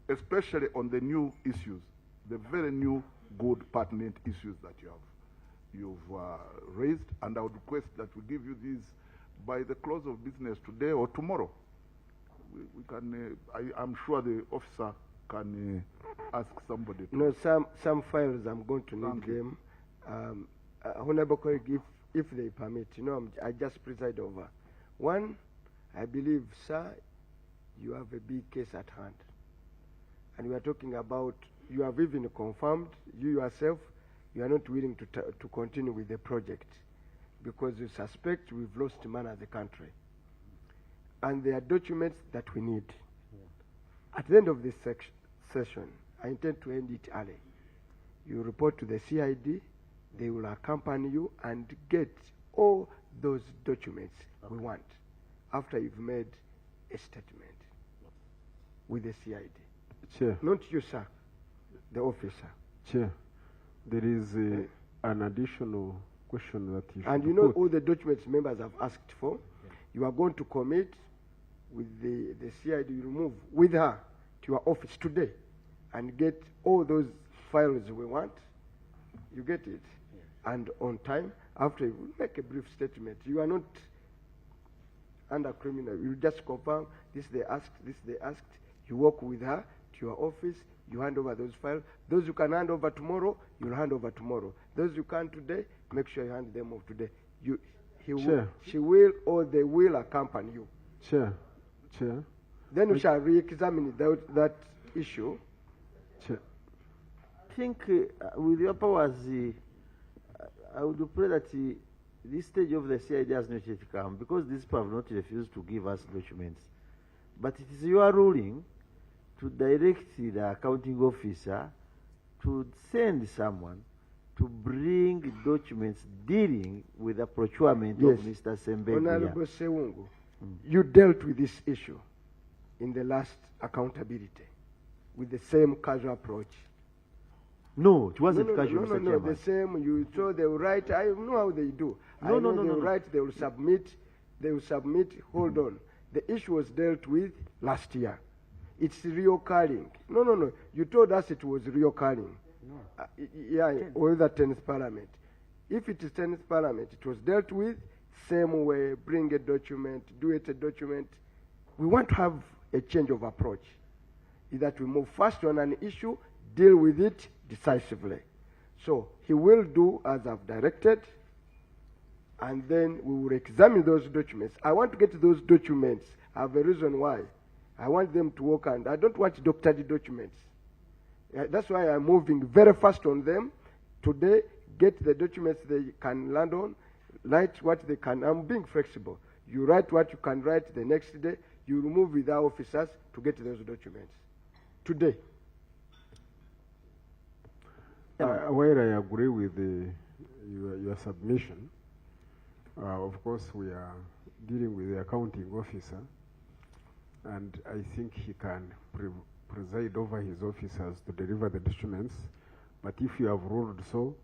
especially on the new issues, the very new, good, pertinent issues that you've raised, and I would request that we give you these by the close of business today or tomorrow. We can. I'm sure the officer can ask somebody. No, some files I'm going to need them. Honorable colleague, if they permit, I just preside over. One, I believe, sir, you have a big case at hand. And we are talking about, you have even confirmed, you yourself, you are not willing to continue with the project because you suspect we've lost man as a country. And there are documents that we need. At the end of this session, I intend to end it early. You report to the CID, they will accompany you and get all those documents we want after you've made a statement with the CID. Chair. Not you, sir, the officer. Chair, there is an additional question that you should And you know put. all the documents members have asked for. You are going to commit with the CID, you move with her to your office today and get all those files we want. You get it? And on time, after you make a brief statement. You are not under criminal. You just confirm this they asked, this they asked. You walk with her to your office, you hand over those files. Those you can hand over tomorrow, you'll hand over tomorrow. Those you can't today, make sure you hand them over today. She will or they will accompany you. Chair. Then we shall re-examine that issue. Chair. I think with your powers, I would pray that this stage of the CID has not yet come because these people have not refused to give us documents. But it is your ruling to direct the accounting officer to send someone to bring documents dealing with the procurement of Mr. Sembeguya. Honorable Sewungu, you dealt with this issue in the last accountability with the same casual approach. No, it wasn't casual, Mr. No, Chairman. the same. You saw they will write. I know how they do. They will write. They will submit. Hold on. The issue was dealt with last year. It's reoccurring. No. You told us it was reoccurring. No. Or the 10th Parliament. If it is 10th Parliament, it was dealt with same way. Bring a document. Do it a document. We want to have a change of approach. Is that we move fast on an issue, deal with it decisively. So he will do as I've directed, and then we will examine those documents. I want to get those documents. I have a reason why. I want them to work, and I don't want doctored documents. That's why I'm moving very fast on them. Today, get the documents they can land on, write what they can. I'm being flexible. You write what you can write the next day. You move with our officers to get those documents. Today. While I agree with your submission, of course we are dealing with the accounting officer, and I think he can preside over his officers to deliver the documents. But if you have ruled so,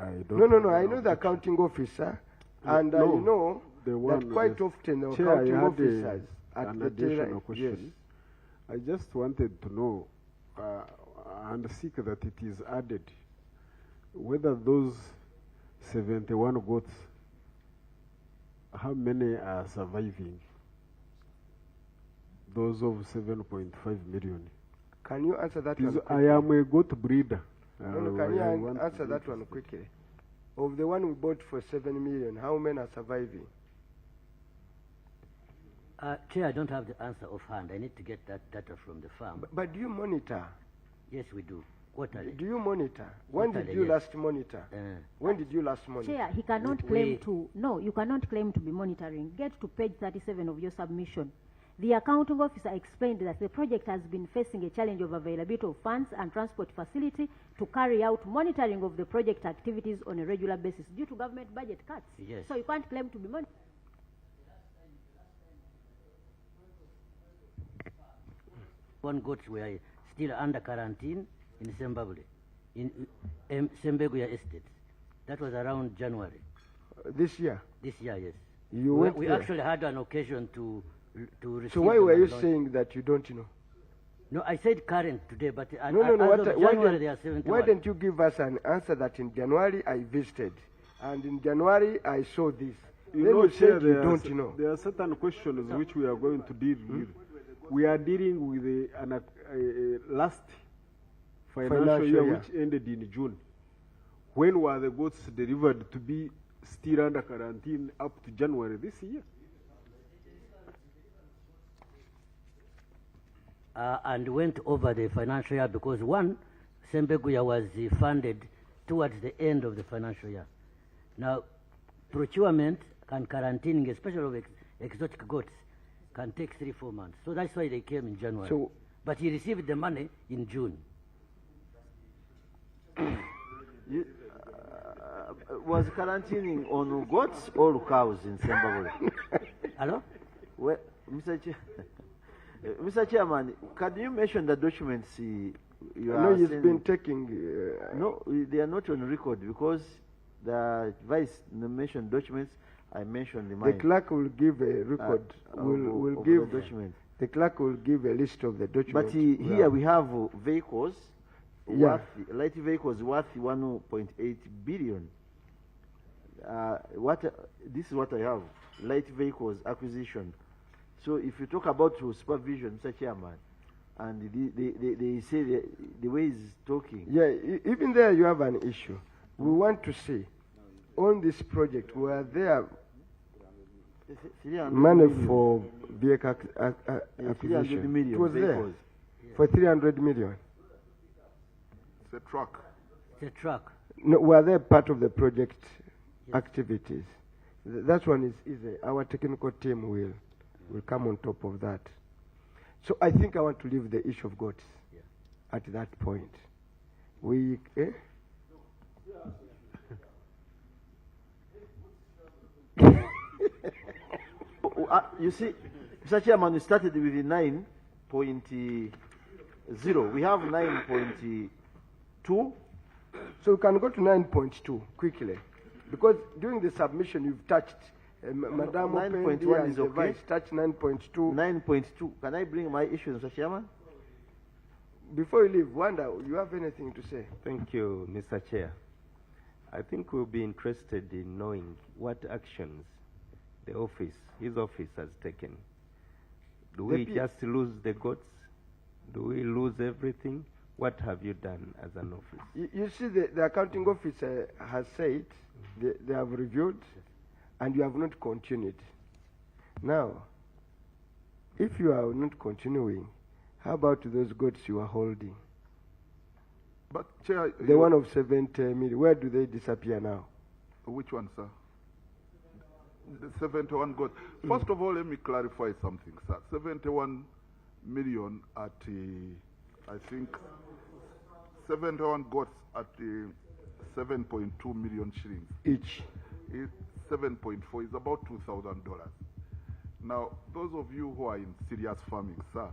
I don't. No. I know the accounting officer, and I know that quite often the accounting officers at an the additional question. Yes. I just wanted to know and seek that it is added whether those 71 goats, how many are surviving? Those of 7.5 million. Can you answer that one? I am a goat breeder. Can you answer that one quickly? Of the one we bought for 7 million, how many are surviving? Chair, I don't have the answer offhand. I need to get that data from the farm. But do you monitor? Yes, we do. Quarterly. Do you monitor? When did you last monitor? When did you last monitor? Chair, he cannot claim to. No, you cannot claim to be monitoring. Get to page 37 of your submission. The accounting officer explained that the project has been facing a challenge of availability of funds and transport facility to carry out monitoring of the project activities on a regular basis due to government budget cuts. Yes. So you can't claim to be monitoring. One goats were still under quarantine in Zimbabwe, in Sembeguya Estate. That was around January. This year? This year, yes. We actually had an occasion to receive. So why were you saying that you don't know? No, I said current today, but January they are 71. Why didn't you give us an answer that in January I visited, and in January I saw this? You said you don't know. There are certain questions which we are going to deal with. We are dealing with last financial year which ended in June. when were the goats delivered to be still under quarantine up to January this year? And went over the financial year because one, Sembeguya was funded towards the end of the financial year. Now, procurement and quarantining, especially of exotic goats, can take 3-4 months. So that's why they came in January. So, but he received the money in June. Was quarantining on goats or cows in Zimbabwe? Hello? Well, Mr. Chairman, can you mention the documents you are No, he's sending? been taking... No, they are not on record because the vice mentioned documents, I mentioned the The clerk will give a record, will give the document. The clerk will give a list of the documents. But here we have vehicles, Yeah. light vehicles worth 1.8 billion. This is what I have, light vehicles acquisition. So if you talk about supervision, Mr. Chairman, and they say the way he's talking. Yeah, even there you have an issue. We want to see, on this project, were there money for vehicle acquisition? 300 million It was vehicles. there for 300 million. It's a truck. It's a truck. No, were they part of the project activities? That one is easy. Our technical team will come on top of that. So I think I want to leave the issue of goats at that point. We, You see, Mr. Chairman, we started with 9.0. We have 9.2. So we can go to 9.2 quickly. Because during the submission you've touched, Madam 9.1 is the okay. Vice touched 9.2. 9.2. Can I bring my issue, Mr. Chairman? Before you leave, Wanda, you have anything to say? Thank you, Mr. Chair. I think we'll be interested in knowing what actions the office, his office, has taken. Do we just lose the goats? Do we lose everything? What have you done as an office? You see, the accounting officer has said they have reviewed and you have not continued. Now, if you are not continuing, how about those goats you are holding? But, Chair... The one of 70 million, where do they disappear now? Which one, sir? The 71 goats. First of all, let me clarify something, sir. 71 million at, I think, 71 goats at 7.2 million shillings. Each. 7.4 is about $2,000. Now, those of you who are in serious farming, sir,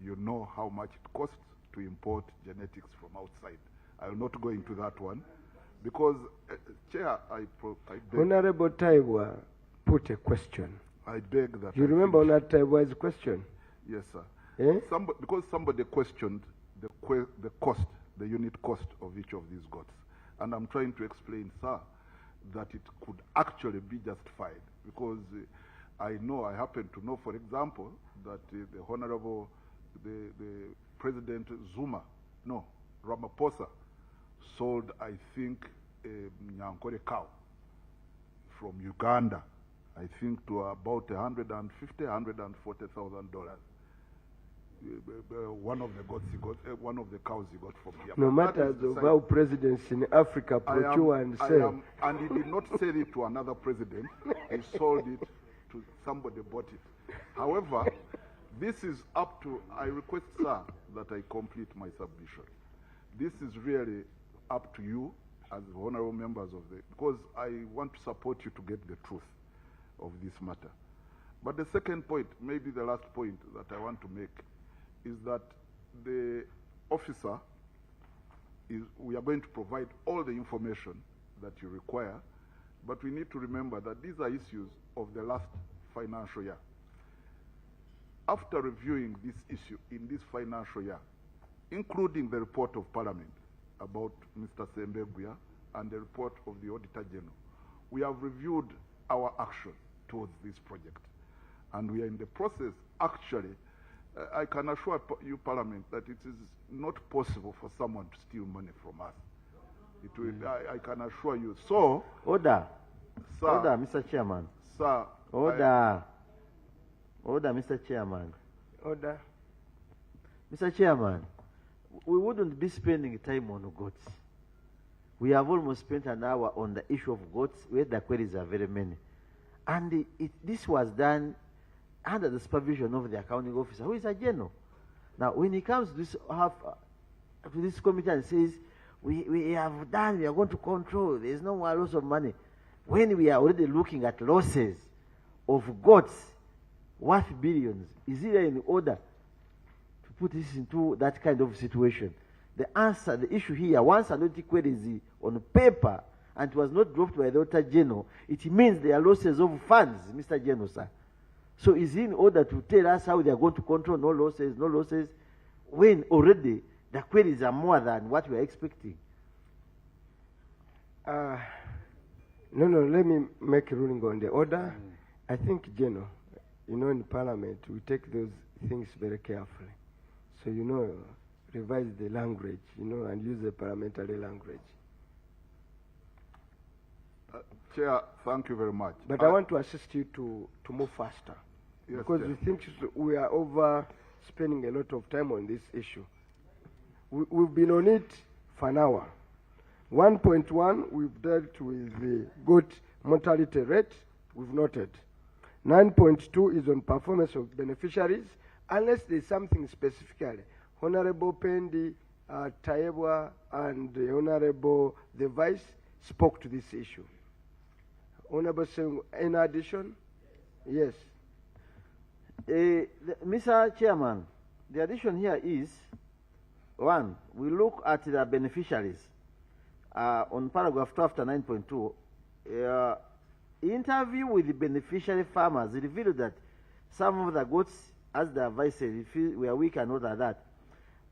you know how much it costs to import genetics from outside. I will not go into that one because, Chair, I beg. Honorable Taiwa put a question. I beg that. You remember Honorable Taiwa's question? Yes, sir. Eh? Because somebody questioned the cost, the unit cost of each of these goats. And I'm trying to explain, sir, that it could actually be justified because I happen to know, for example, that the Honorable, the President Ramaphosa sold, I think, a Nyankore cow from Uganda, I think to about $140,000. One of the goats he got, one of the cows he got from here. No matter how presidents in Africa procure and sell. And he did not sell it to another president. He sold it to somebody bought it. However, this is up to, I request, sir, that I complete my submission. This is really up to you as honorable members of the, because I want to support you to get the truth of this matter. But the second point, maybe the last point that I want to make, is that the officer we are going to provide all the information that you require, but we need to remember that these are issues of the last financial year. After reviewing this issue in this financial year, including the report of Parliament about Mr. Sembeguya and the report of the Auditor General, we have reviewed our action towards this project. And we are in the process, actually, I can assure you, Parliament, that it is not possible for someone to steal money from us. It will, I can assure you. So, Order. sir, Order, Mr. Chairman. Sir. Order. Order, Mr. Chairman. Order. Mr. Chairman, we wouldn't be spending time on goats. We have almost spent an hour on the issue of goats, where the queries are very many. And this was done under the supervision of the accounting officer, who is a general. Now, when he comes to this committee and says, we have done, we are going to control, there is no more loss of money, when we are already looking at losses of goats worth billions, is it in order to put this into that kind of situation? The answer, the issue here, once an audit query is on paper and it was not dropped by the Auditor General, it means there are losses of funds, Mr. General, sir. So is it in order to tell us how they are going to control no losses, when already the queries are more than what we are expecting? No, let me make a ruling on the order. I think, General, in Parliament, we take those things very carefully. So, revise the language, and use the parliamentary language. Chair, thank you very much. But I want to assist you to move faster. Yes, because Chair. we think we are over spending a lot of time on this issue. We've been on it for an hour. 1.1, we've dealt with the goat mortality rate, we've noted. 9.2 is on performance of beneficiaries, unless there's something specifically. Honorable Pendi, Taebwa, and the Honorable the Vice spoke to this issue. Honorable Seng, in addition? Yes. Mr. Chairman, the addition here is, one, we look at the beneficiaries. On paragraph 12 after 9.2, interview with the beneficiary farmers revealed that some of the goats, as the advice said, were weak and all of that.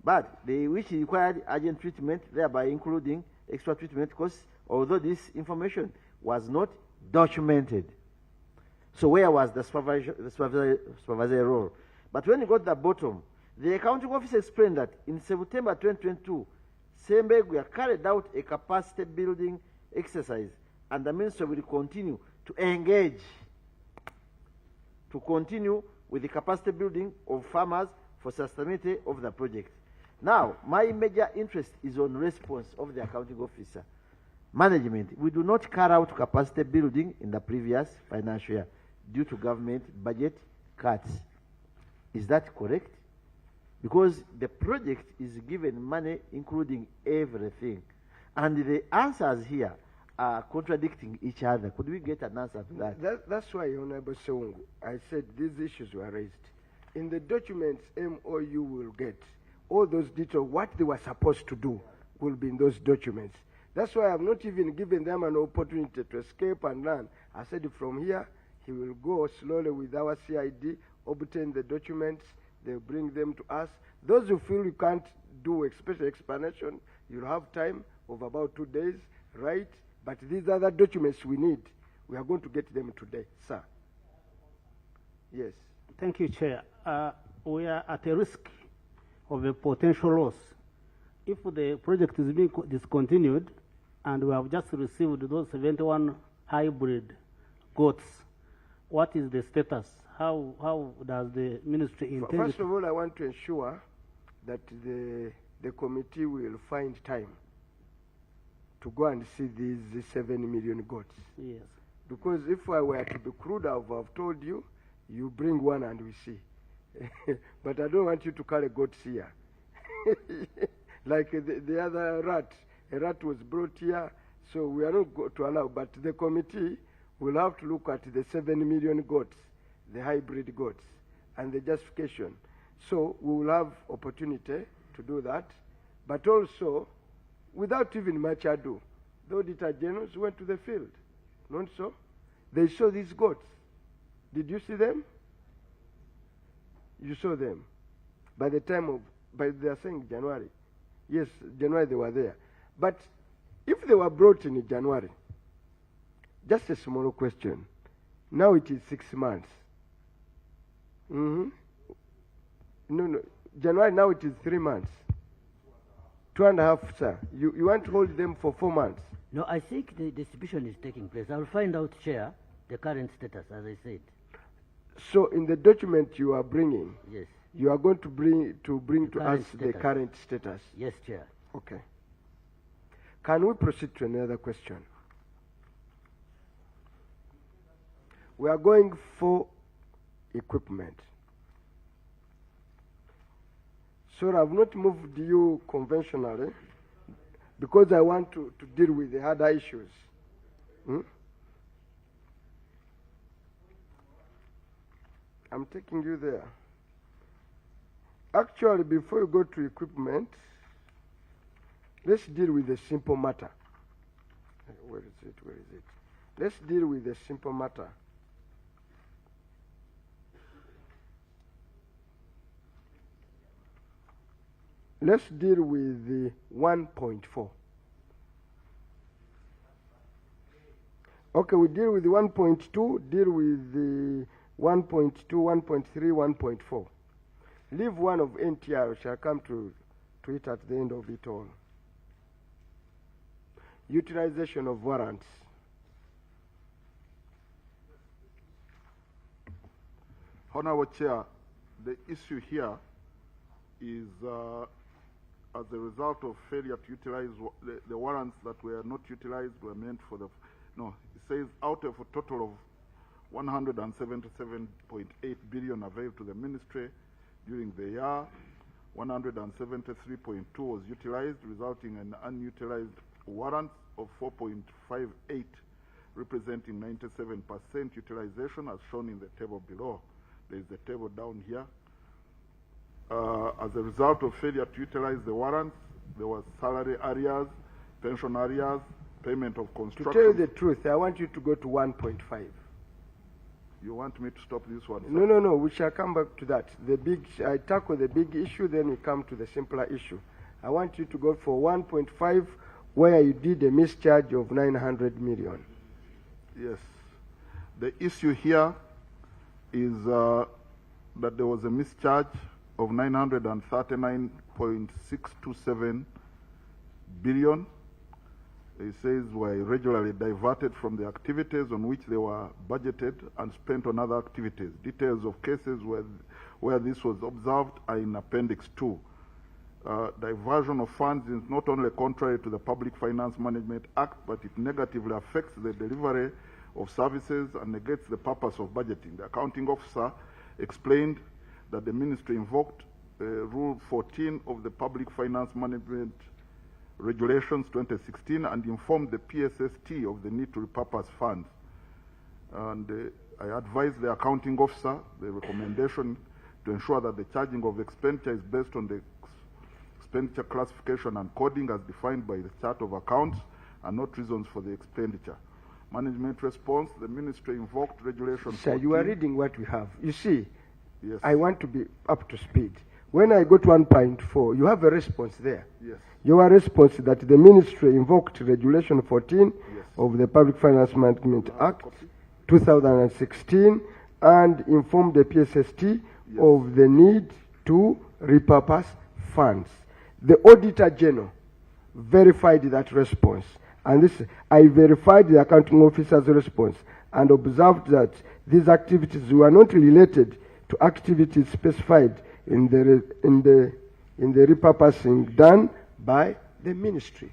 But they which required urgent treatment, thereby including extra treatment costs, although this information was not documented. So where was the supervisory role? But when you got to the bottom, the accounting officer explained that in September 2022, Sembeg we carried out a capacity building exercise, and the ministry will continue to engage, to continue with the capacity building of farmers for sustainability of the project. Now, my major interest is on response of the accounting officer. Management, we do not carry out capacity building in the previous financial year due to government budget cuts. Is that correct? Because the project is given money including everything. And the answers here are contradicting each other. Could we get an answer to that? That's why, Honorable Seungu, I said these issues were raised. In the documents MOU will get, all those details, what they were supposed to do will be in those documents. That's why I have not even given them an opportunity to escape and run. I said from here, he will go slowly with our CID, obtain the documents, they'll bring them to us. Those who feel you can't do a special explanation, you'll have time of about 2 days, right? But these are the documents we need. We are going to get them today, sir. Yes. Thank you, Chair. We are at a risk of a potential loss. If the project is being discontinued and we have just received those 71 hybrid goats, what is the status? How does the ministry intend? First of all, I want to ensure that the committee will find time to go and see these 7 million goats. Yes. Because if I were to be crude, I would have told you, you bring one and we see. But I don't want you to carry goats here. Like the other rat. A rat was brought here, so we are not going to allow. But the committee will have to look at the 7 million goats, the hybrid goats, and the justification. So we will have opportunity to do that. But also, without even much ado, the Auditor Generals went to the field. Not so? They saw these goats. Did you see them? You saw them. By the time of, they are saying January. Yes, January they were there. But if they were brought in January, just a small question. Now it is 6 months. No, January, now it is 3 months. 2.5, sir. You want to hold them for 4 months? No, I think the distribution is taking place. I will find out, Chair, the current status, as I said. So in the document you are bringing, yes, you are going to bring to us the current status. Yes, Chair. Okay. Can we proceed to another question? We are going for equipment. So I've not moved you conventionally because I want to deal with the harder issues. I'm taking you there. Actually, before you go to equipment, let's deal with a simple matter. Where is it? Where is it? Let's deal with a simple matter. Let's deal with the 1.4. Okay, we deal with the 1.2, deal with the 1.2, 1.3, 1.4. Leave one of NTR, we shall come to it at the end of it all. Utilization of warrants. Honorable Chair, the issue here is as a result of failure to utilize the warrants that were not utilized were meant for the, no, it says out of a total of 177.8 billion available to the ministry during the year, 173.2 was utilized, resulting in unutilized warrants of 4.58, representing 97% utilization as shown in the table below. There is a table down here. As a result of failure to utilize the warrants, there was salary arrears, pension arrears, payment of construction. To tell you the truth, I want you to go to 1.5. You want me to stop this one? No, no, no. We shall come back to that. I tackle the big issue, then we come to the simpler issue. I want you to go for 1.5, where you did a mischarge of 900 million. Yes. The issue here is that there was a mischarge of 939.627 billion. It says were irregularly diverted from the activities on which they were budgeted and spent on other activities. Details of cases where this was observed are in Appendix 2. Diversion of funds is not only contrary to the Public Finance Management Act, but it negatively affects the delivery of services and negates the purpose of budgeting. The accounting officer explained that the ministry invoked Rule 14 of the Public Finance Management Regulations 2016 and informed the PSST of the need to repurpose funds. And I advised the accounting officer the recommendation to ensure that the charging of expenditure is based on the expenditure classification and coding as defined by the chart of accounts and not reasons for the expenditure. Management response, the ministry invoked Regulation 14. Sir, you are reading what we have. You see, yes. I want to be up to speed. When I go to 1.4, you have a response there. Yes. Your response that the ministry invoked Regulation 14 yes. of the Public Finance Management Act 2016 and informed the PSST yes. of the need to repurpose funds. The Auditor General verified that response. And this, I verified the accounting officer's response and observed that these activities were not related to activities specified in the repurposing done by the ministry.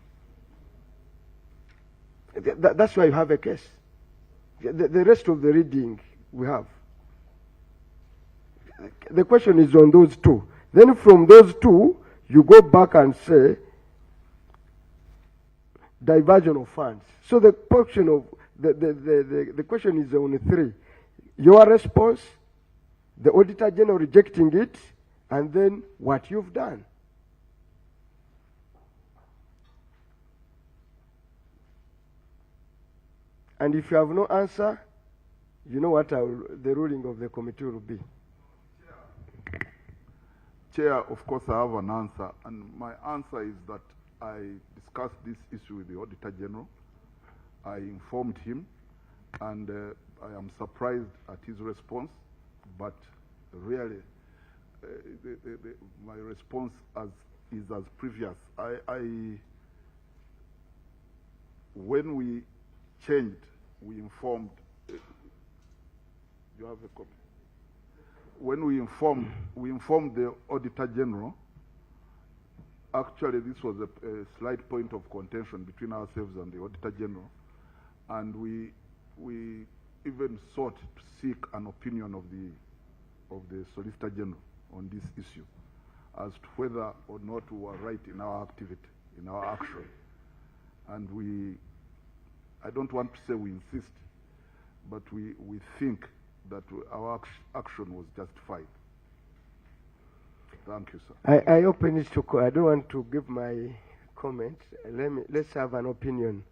That's why you have a case. The rest of the reading we have. The question is on those two. Then from those two, you go back and say diversion of funds. So the question of the question is on 3. Your response, the Auditor General rejecting it, and then what you've done. And if you have no answer, you know what the ruling of the committee will be. Chair, of course I have an answer, and my answer is that I discussed this issue with the Auditor General. I informed him, and I am surprised at his response, but really my response as is as previous. When we changed, we informed. You have a copy. When we informed the Auditor General. Actually, this was a slight point of contention between ourselves and the Auditor General, and we even sought to seek an opinion of the Solicitor General on this issue, as to whether or not we were right in our activity, in our action. And I don't want to say we insist, but we think that our action was justified. Thank you, sir. I open it to. I don't want to give my comment. Let's have an opinion.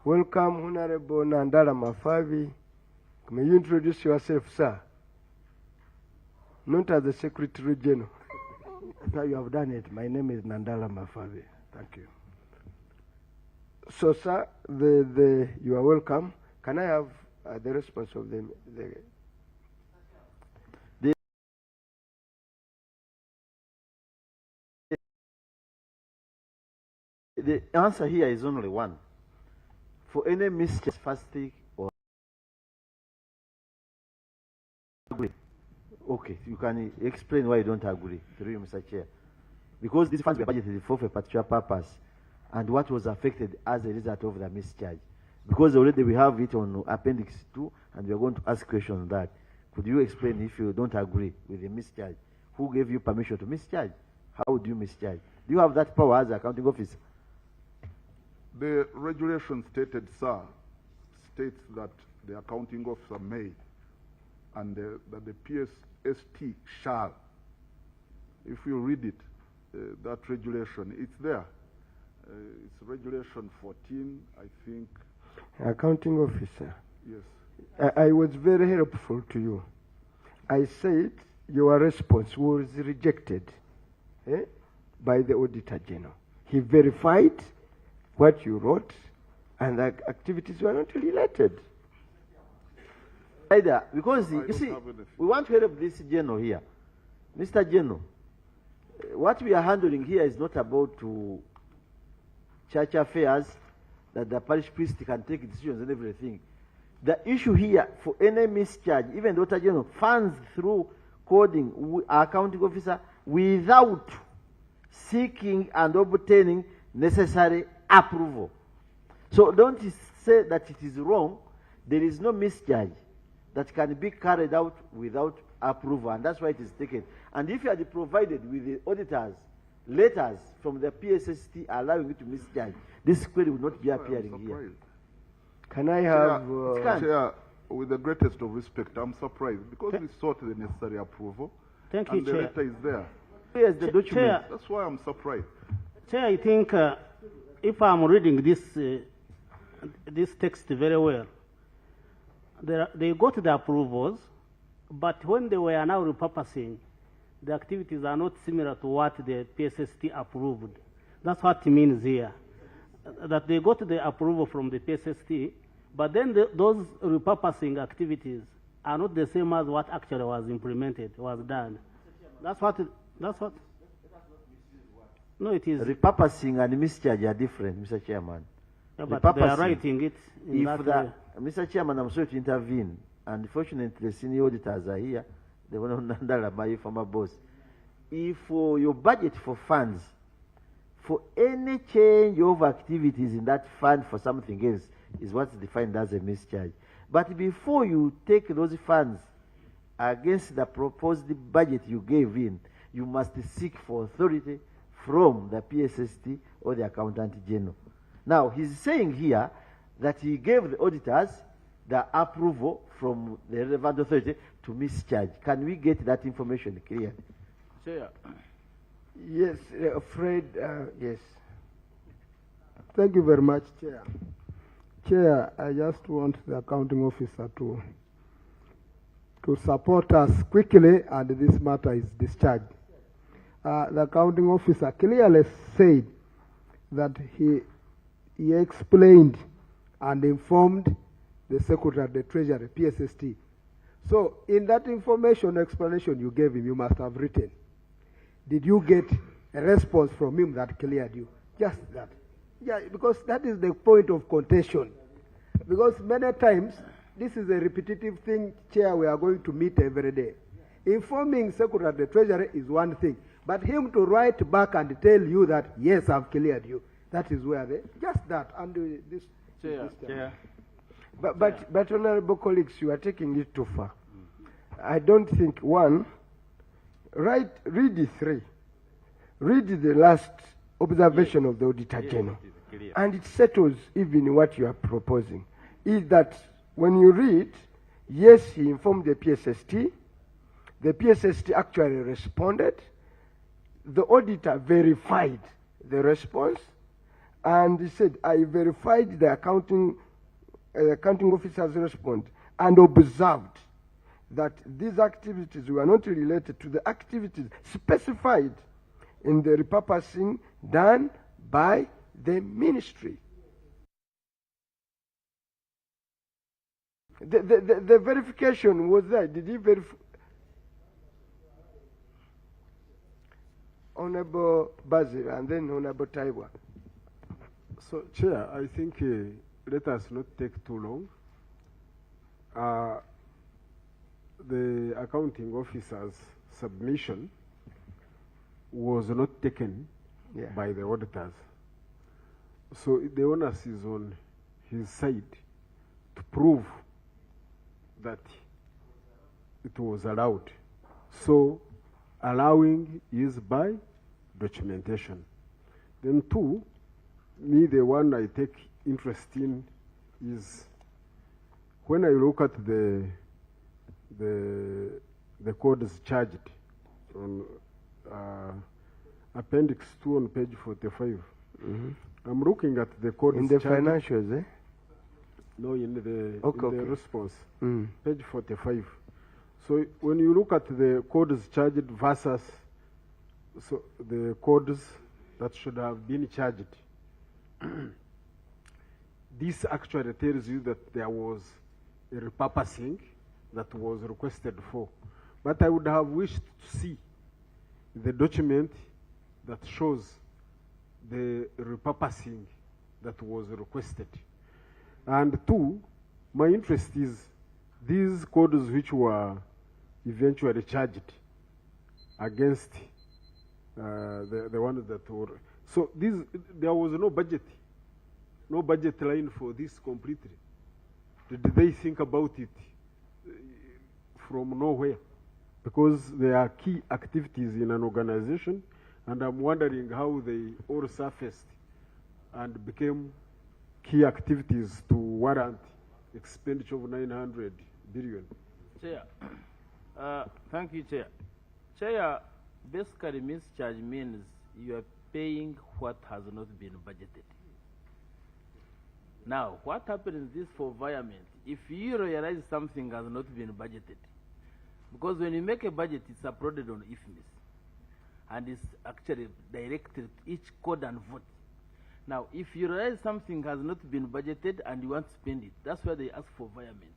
Welcome, Honorable Nandala Mafavi. May you introduce yourself, sir? Not as the Secretary General. Now you have done it. My name is Nandala Mafavi. Thank you. So, sir, you are welcome. Can I have the response of the The answer here is only one. For any mischief, fasting or agree. Okay, you can explain why you don't agree, through you, Mr. Chair. Because these funds were budgeted for a particular purpose, and what was affected as a result of the mischarge. Because already we have it on Appendix 2, and we are going to ask questions on that. Could you explain, if you don't agree with the mischarge, who gave you permission to mischarge? How do you mischarge? Do you have that power as accounting officer? The regulation stated, sir, states that the accounting officer may, and that the PSST shall. If you read it, that regulation, it's there. It's regulation 14, I think. Accounting officer. Yes. I was very helpful to you. I said your response was rejected by the Auditor General. He verified what you wrote, and the activities were not related. Either, because you see, we want to help this general here. Mr. General, what we are handling here is not about church affairs, that the parish priest can take decisions and everything. The issue here, for any mischarge, even the Auditor General funds through coding accounting officer without seeking and obtaining necessary approval. So don't say that it is wrong. There is no mischarge that can be carried out without approval, and that's why it is taken. And if you are provided with the auditors letters from the PSST allowing you to mischarge, this query will not be appearing here. Can I have... Chair, with the greatest of respect, I'm surprised, because we sought the necessary approval. Thank you, and the Chair. letter is there. Here's the document. Chair, that's why I'm surprised. Chair, I think if I'm reading this text very well, they got the approvals, but when they were now repurposing, the activities are not similar to what the PSST approved. That's what it means here. That they got the approval from the PSST, but then those repurposing activities are not the same as what actually was implemented, was done. That's what. No, it is. Repurposing and mischarge are different, Mr. Chairman. Yeah, but they are writing it in that way. Mr. Chairman, I'm sorry to intervene. Unfortunately, the senior auditors are here. They want to handle my former boss. If your budget for funds, for any change of activities in that fund for something else, is what's defined as a mischarge. But before you take those funds against the proposed budget you gave in, you must seek for authority from the PSST or the Accountant General. Now, he's saying here that he gave the auditors the approval from the relevant authority to mischarge. Can we get that information clear? Chair. Yes, Fred, yes. Thank you very much, Chair. Chair, I just want the accounting officer to support us quickly, and this matter is discharged. The accounting officer clearly said that he explained and informed the Secretary of the Treasury, PSST. So, in that information explanation you gave him, you must have written, did you get a response from him that cleared you. Just that. Yeah, because that is the point of contention. Because many times, this is a repetitive thing, Chair, we are going to meet every day. Informing Secretary of the Treasury is one thing, but him to write back and tell you that, yes, I've cleared you, that is where they, just that, and this. Chair. But honorable colleagues, you are taking it too far. I don't think, one, read the 3. Read the last observation of the Auditor General. And it settles even what you are proposing. Is that when you read, yes, he informed the PSST actually responded, the auditor verified the response, and he said, I verified the accounting officer's response and observed that these activities were not related to the activities specified in the repurposing done by the ministry. The verification was there. Did he verify? Honorable Basil and then Honorable Taiwa. So, Chair, I think let us not take too long. The accounting officer's submission was not taken by the auditors. So the onus is on his side to prove that it was allowed. So allowing is by documentation. Then 2, me, the one I take interest in is when I look at the codes charged on Appendix 2 on page 45. I'm looking at the codes in the charged. financials, eh? No, in the okay. response, page 45. So when you look at the codes charged versus the codes that should have been charged, this actually tells you that there was a repurposing that was requested for. But I would have wished to see the document that shows the repurposing that was requested. And 2, my interest is these codes which were eventually charged against the ones that were. So there was no budget line for this completely. Did they think about it from nowhere? Because there are key activities in an organization, and I'm wondering how they all surfaced and became key activities to warrant expenditure of 900 billion. Chair, thank you, Chair. Chair, basically mischarge means you are paying what has not been budgeted. Now, what happens is for environment, if you realize something has not been budgeted, because when you make a budget, it's uploaded on IFMIS, and it's actually directed to each code and vote. Now, if you realize something has not been budgeted and you want to spend it, that's why they ask for environment.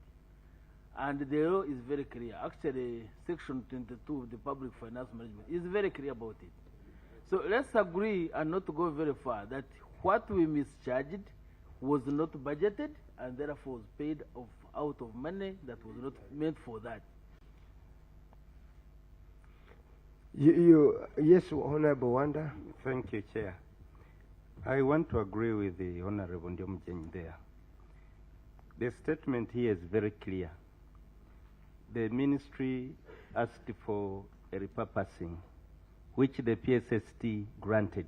And the law is very clear. Actually, Section 22 of the Public Finance Management is very clear about it. So let's agree and not go very far that what we mischarged was not budgeted and therefore was paid out of money that was not meant for that. Yes, Honorable Wanda. Thank you, Chair. I want to agree with the Honorable Ndiomjeng there. The statement here is very clear. The ministry asked for a repurposing, which the PSST granted.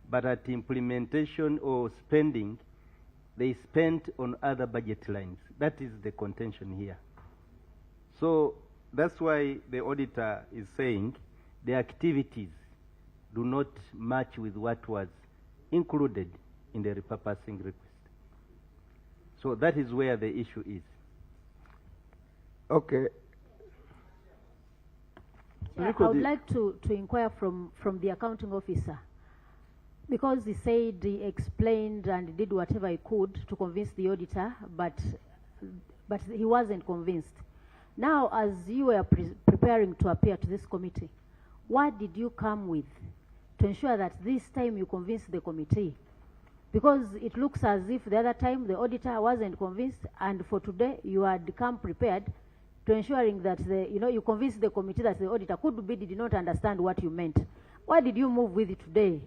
But at implementation or spending, they spent on other budget lines. That is the contention here. So that's why the auditor is saying the activities do not match with what was included in the repurposing request. So that is where the issue is. Okay. Yeah, I would like to inquire from the accounting officer, because he said he explained and did whatever he could to convince the auditor, but he wasn't convinced. Now, as you were preparing to appear to this committee, what did you come with to to ensure that this time you convince the committee? Because it looks as if the other time the auditor wasn't convinced, and for today you had come prepared to ensuring that you convinced the committee that the auditor did not understand what you meant. What did you move with today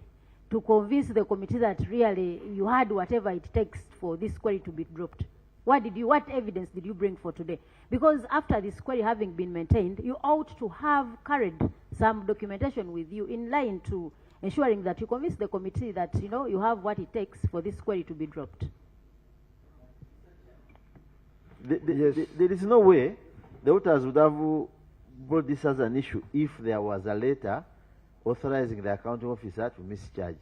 to convince the committee that really you had whatever it takes for this query to be dropped? What evidence did you bring for today? Because after this query having been maintained, you ought to have carried some documentation with you in line to ensuring that you convince the committee that you have what it takes for this query to be dropped. There is no way the auditors would have brought this as an issue if there was a letter authorizing the accounting officer to mischarge.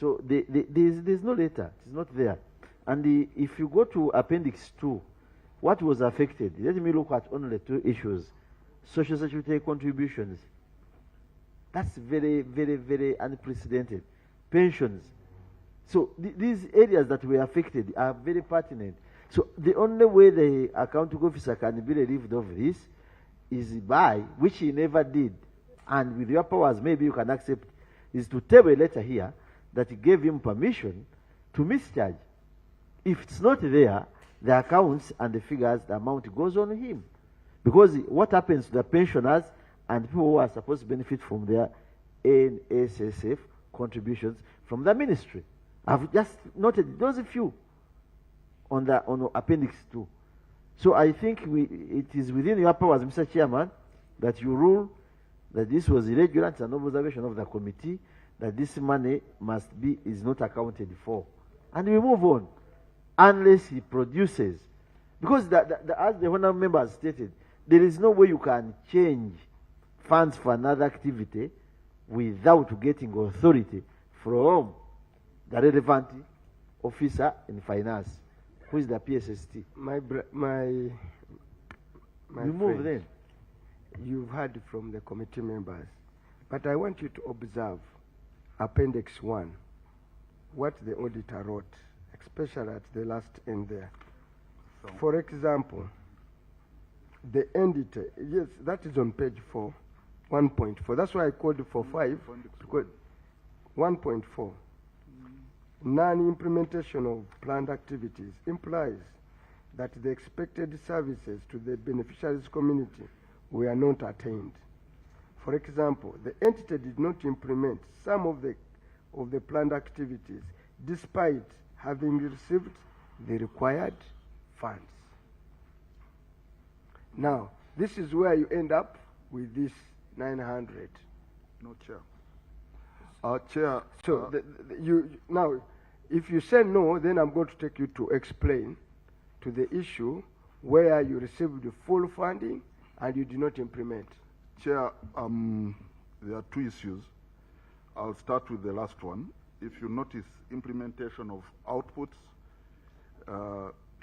So there's no letter. It's not there. And if you go to Appendix 2, what was affected? Let me look at only 2 issues. Social Security contributions. That's very, very, very unprecedented. Pensions. So these areas that were affected are very pertinent. So the only way the accounting officer can be relieved of this is by, which he never did, and with your powers maybe you can accept, is to table a letter here that gave him permission to mischarge. If it's not there, the accounts and the figures, the amount goes on him. Because what happens to the pensioners and people who are supposed to benefit from their NSSF contributions from the ministry? I've just noted those a few on Appendix 2. So I think it is within your powers, Mr. Chairman, that you rule that this was irregular. It's an observation of the committee that this money is not accounted for. And we move on, unless he produces. Because as the honourable member has stated, there is no way you can change funds for another activity without getting authority from the relevant officer in finance, who is the PSST. My you move then. You've heard from the committee members, but I want you to observe Appendix 1, what the auditor wrote, especially at the last end there. For example, the entity, yes, that is on page 4, 1.4. That's why I called for 5. 1.4. Non-implementation of planned activities implies that the expected services to the beneficiaries community were not attained. For example, the entity did not implement some of the planned activities despite having received the required funds. Now, this is where you end up with this 900. No, Chair. Chair. So now, if you say no, then I'm going to take you to explain to the issue where you received the full funding and you did not implement. Chair, there are 2 issues. I'll start with the last one. If you notice, implementation of outputs,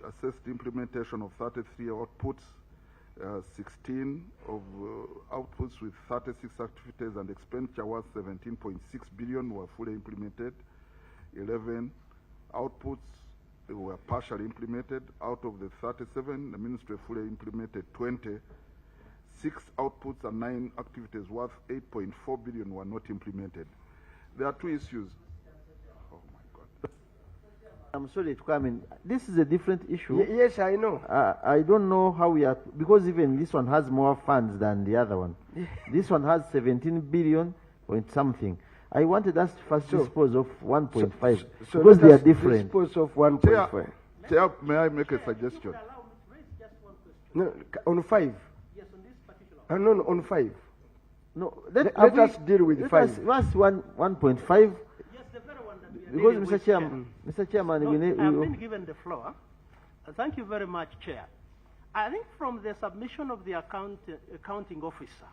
assessed implementation of 33 outputs, 16 of outputs with 36 activities and expenditure worth 17.6 billion were fully implemented. 11 outputs were partially implemented. Out of the 37, the ministry fully implemented 20. 6 outputs and 9 activities worth 8.4 billion were not implemented. There are 2 issues. Oh my God. I'm sorry to come in. This is a different issue. Yes, I know. I don't know how we are, because even this one has more funds than the other one. This one has 17 billion point something. I wanted us to first dispose of 1.5 because they are different. Dispose of 1.5. Chair, may I make a suggestion? No, on 5. Yes, on this particular. No, on 5. No, let us deal with 5. Let's 1.5. Yes, the very one that we are because Mr. Chairman, no, I've been given the floor. Thank you very much, Chair. I think from the submission of the accounting officer,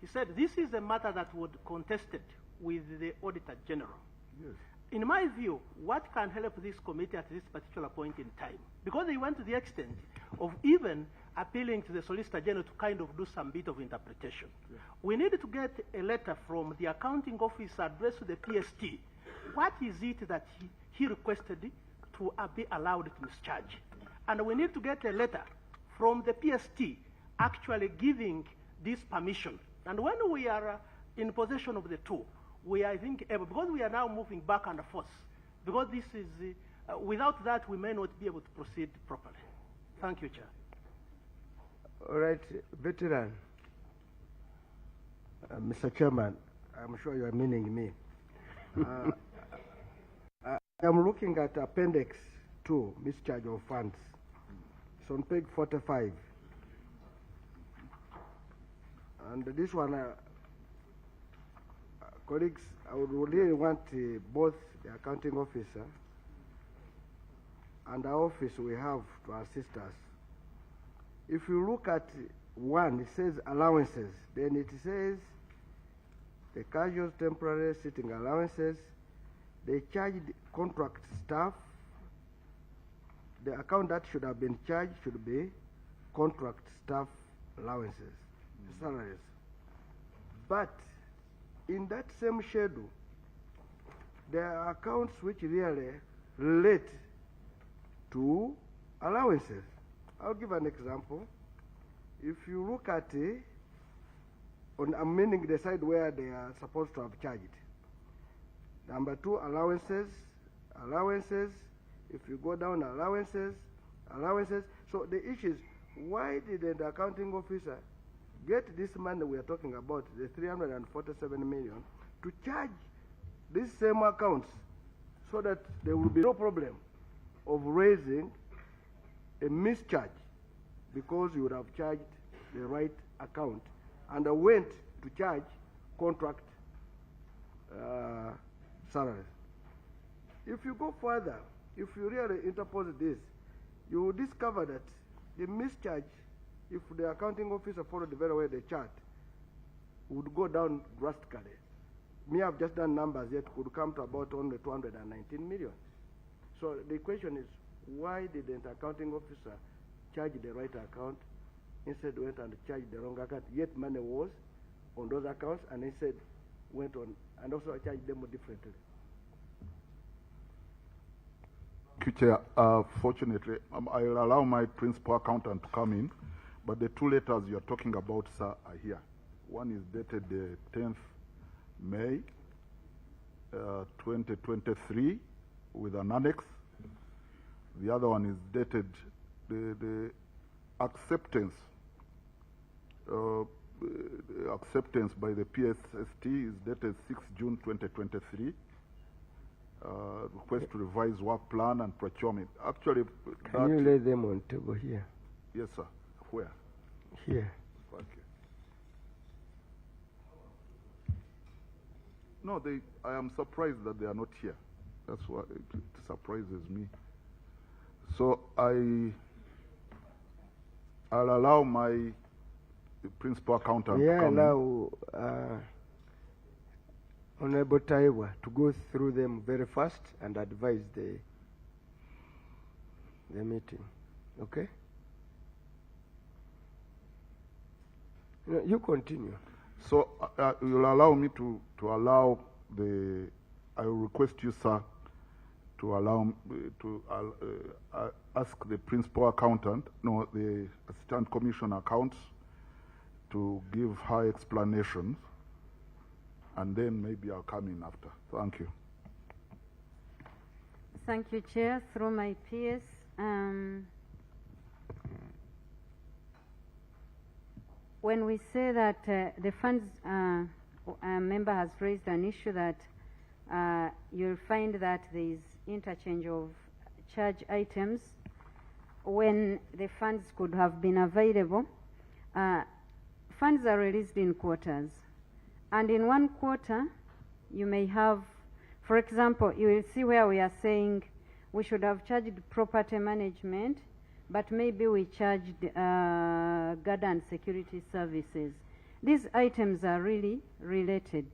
he said this is a matter that would contested with the Auditor General. Yes. In my view, what can help this committee at this particular point in time? Because they went to the extent of even appealing to the Solicitor General to kind of do some bit of interpretation. Yeah. We need to get a letter from the accounting officer addressed to the PST. What is it that he requested to be allowed to mischarge? And we need to get a letter from the PST actually giving this permission. And when we are in possession of the 2, we are, I think, able, because we are now moving back and forth, because this is, without that, we may not be able to proceed properly. Thank you, Chair. All right, veteran. Mr. Chairman, I'm sure you are meaning me. I'm looking at Appendix 2, Mischarge of Funds. It's on page 45. And this one, colleagues, I would really want both the accounting officer and the office we have to assist us. If you look at one, it says allowances. Then it says the casual temporary sitting allowances. They charged contract staff. The account that should have been charged should be contract staff allowances, salaries. But in that same schedule, there are accounts which really relate to allowances. I'll give an example. If you look at I'm meaning the side where they are supposed to have charged. Number 2, allowances. If you go down, allowances. So the issue is, why did the accounting officer get this money we are talking about, the 347 million, to charge these same accounts so that there will be no problem of raising a mischarge because you would have charged the right account and went to charge contract salaries. If you go further, if you really interpose this, you will discover that the mischarge, if the accounting officer followed very well the chart, would go down drastically. Me, I've just done numbers, yet could come to about only 219 million. So the question is, why didn't the accounting officer charge the right account, instead went and charged the wrong account, yet money was on those accounts, and instead went on and also charged them differently? Chair, fortunately, I'll allow my principal accountant to come in, but the 2 letters you're talking about, sir, are here. One is dated the 10th May 2023 with an annex. The other one is dated, the acceptance acceptance by the PSST is dated 6 June 2023. Request to revise work plan and procurement. Actually, can you lay them on table here? Yes, sir. Where? Here. Okay. No, I am surprised that they are not here. That's why it surprises me. So I'll allow my principal accountant to come allow Honorable Taiwa to go through them very fast and advise the meeting. Okay? You continue. So you'll allow me to allow I will request you, sir, to allow to ask the principal accountant, the assistant commissioner accounts, to give her explanations, and then maybe I'll come in after. Thank you. Thank you, Chair. Through my PS, when we say that the funds, a member has raised an issue that you'll find that there is interchange of charge items when the funds could have been available. Funds are released in quarters, and in one quarter you may have, for example, you will see where we are saying we should have charged property management, but maybe we charged guard and security services. These items are really related.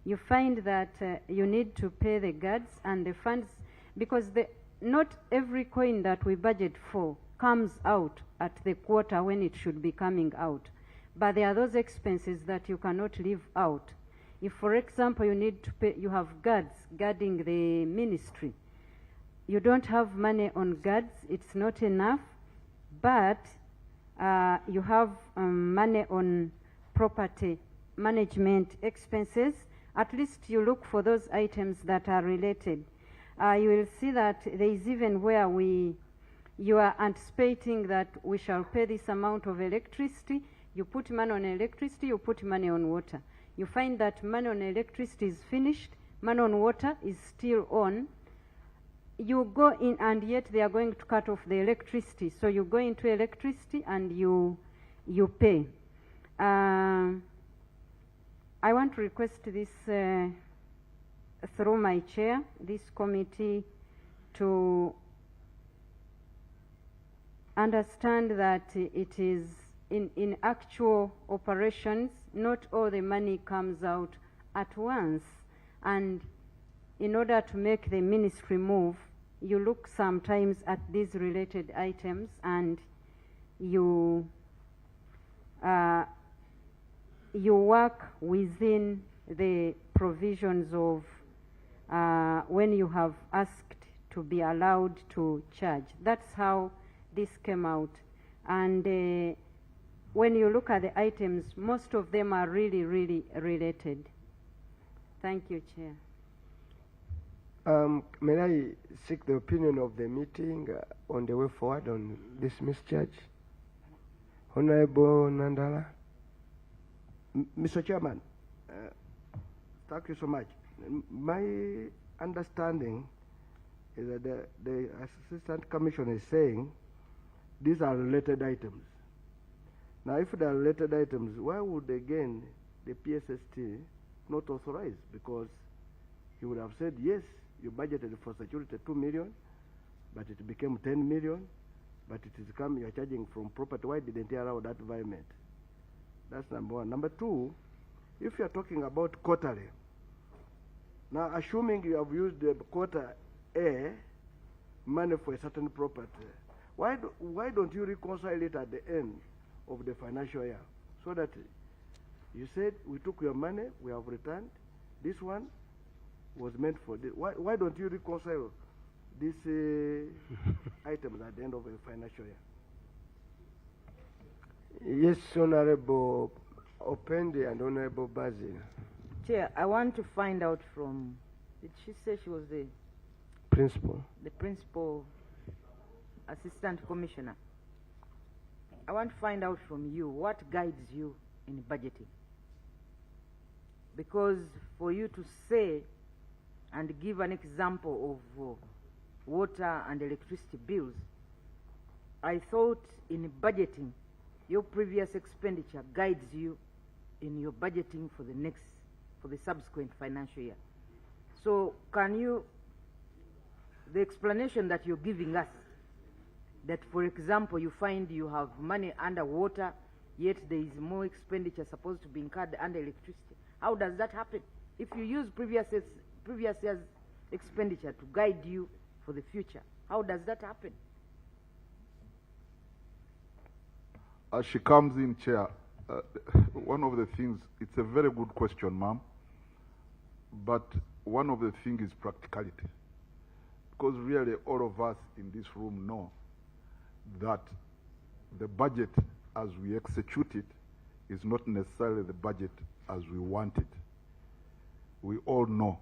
You find that you need to pay the guards and the funds, because not every coin that we budget for comes out at the quarter when it should be coming out. But there are those expenses that you cannot leave out. If, for example, you need to pay, you have guards guarding the ministry, you don't have money on guards, it's not enough, but you have money on property management expenses, at least you look for those items that are related. You will see that there is even where you are anticipating that we shall pay this amount of electricity. You put money on electricity, you put money on water. You find that money on electricity is finished, money on water is still on. You go in and yet they are going to cut off the electricity. So you go into electricity and you pay. I want to request this through my chair, this committee, to understand that it is in actual operations, not all the money comes out at once. And in order to make the ministry move, you look sometimes at these related items and you work within the provisions of when you have asked to be allowed to charge. That's how this came out. And when you look at the items, most of them are really, really related. Thank you, Chair. May I seek the opinion of the meeting on the way forward on this mischarge? Honorable Nandala. Mr. Chairman, thank you so much. My understanding is that the Assistant Commissioner is saying these are related items. Now, if they are related items, why would again the PSST not authorize? Because he would have said, yes, you budgeted for security 2 million, but it became 10 million, but it is come, you're charging from property. Why didn't you allow that environment? That's number one. Number two, if you're talking about quarterly, now assuming you have used the quarter A money for a certain property, why don't you reconcile it at the end of the financial year? So that you said, we took your money, we have returned, this one was meant for this. Why don't you reconcile these items at the end of a financial year? Yes, Honorable Opendi and Honorable Basil. Chair, I want to find out from, did she say she was the Principal? The Principal Assistant Commissioner. I want to find out from you what guides you in budgeting. Because for you to say and give an example of water and electricity bills, I thought in budgeting, your previous expenditure guides you in your budgeting for the subsequent financial year. So can you, the explanation that you're giving us, that for example you find you have money under water, yet there is more expenditure supposed to be incurred under electricity. How does that happen? If you use previous year's expenditure to guide you for the future, how does that happen? As she comes in, Chair, one of the things, it's a very good question, ma'am, but one of the things is practicality. Because really all of us in this room know that the budget as we execute it is not necessarily the budget as we want it. We all know.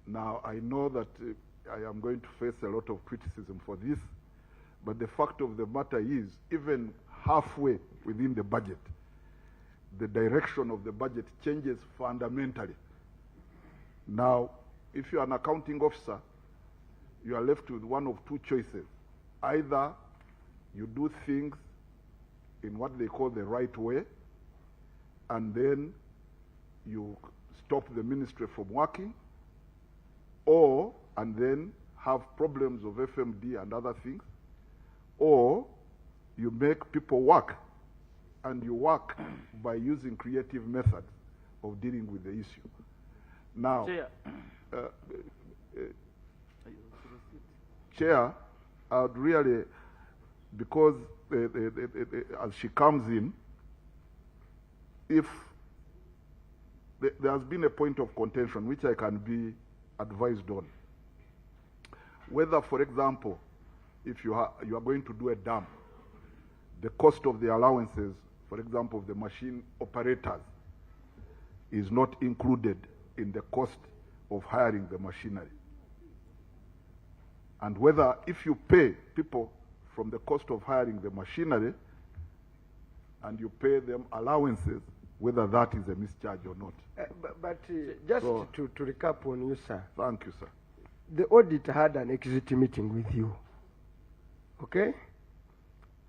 Now, I know that I am going to face a lot of criticism for this, but the fact of the matter is, even halfway within the budget, the direction of the budget changes fundamentally. Now, if you are an accounting officer, you are left with one of two choices. Either you do things in what they call the right way, and then you stop the ministry from working, and then have problems of FMD and other things, or you make people work, and you work by using creative methods of dealing with the issue. Now, Chair, I would really, because as she comes in, if there has been a point of contention which I can be advised on, whether, for example, if you are going to do a dam, the cost of the allowances, for example, of the machine operators, is not included in the cost of hiring the machinery. And whether if you pay people from the cost of hiring the machinery and you pay them allowances, whether that is a mischarge or not. Just to recap on you, sir. Thank you, sir. The audit had an exit meeting with you, okay?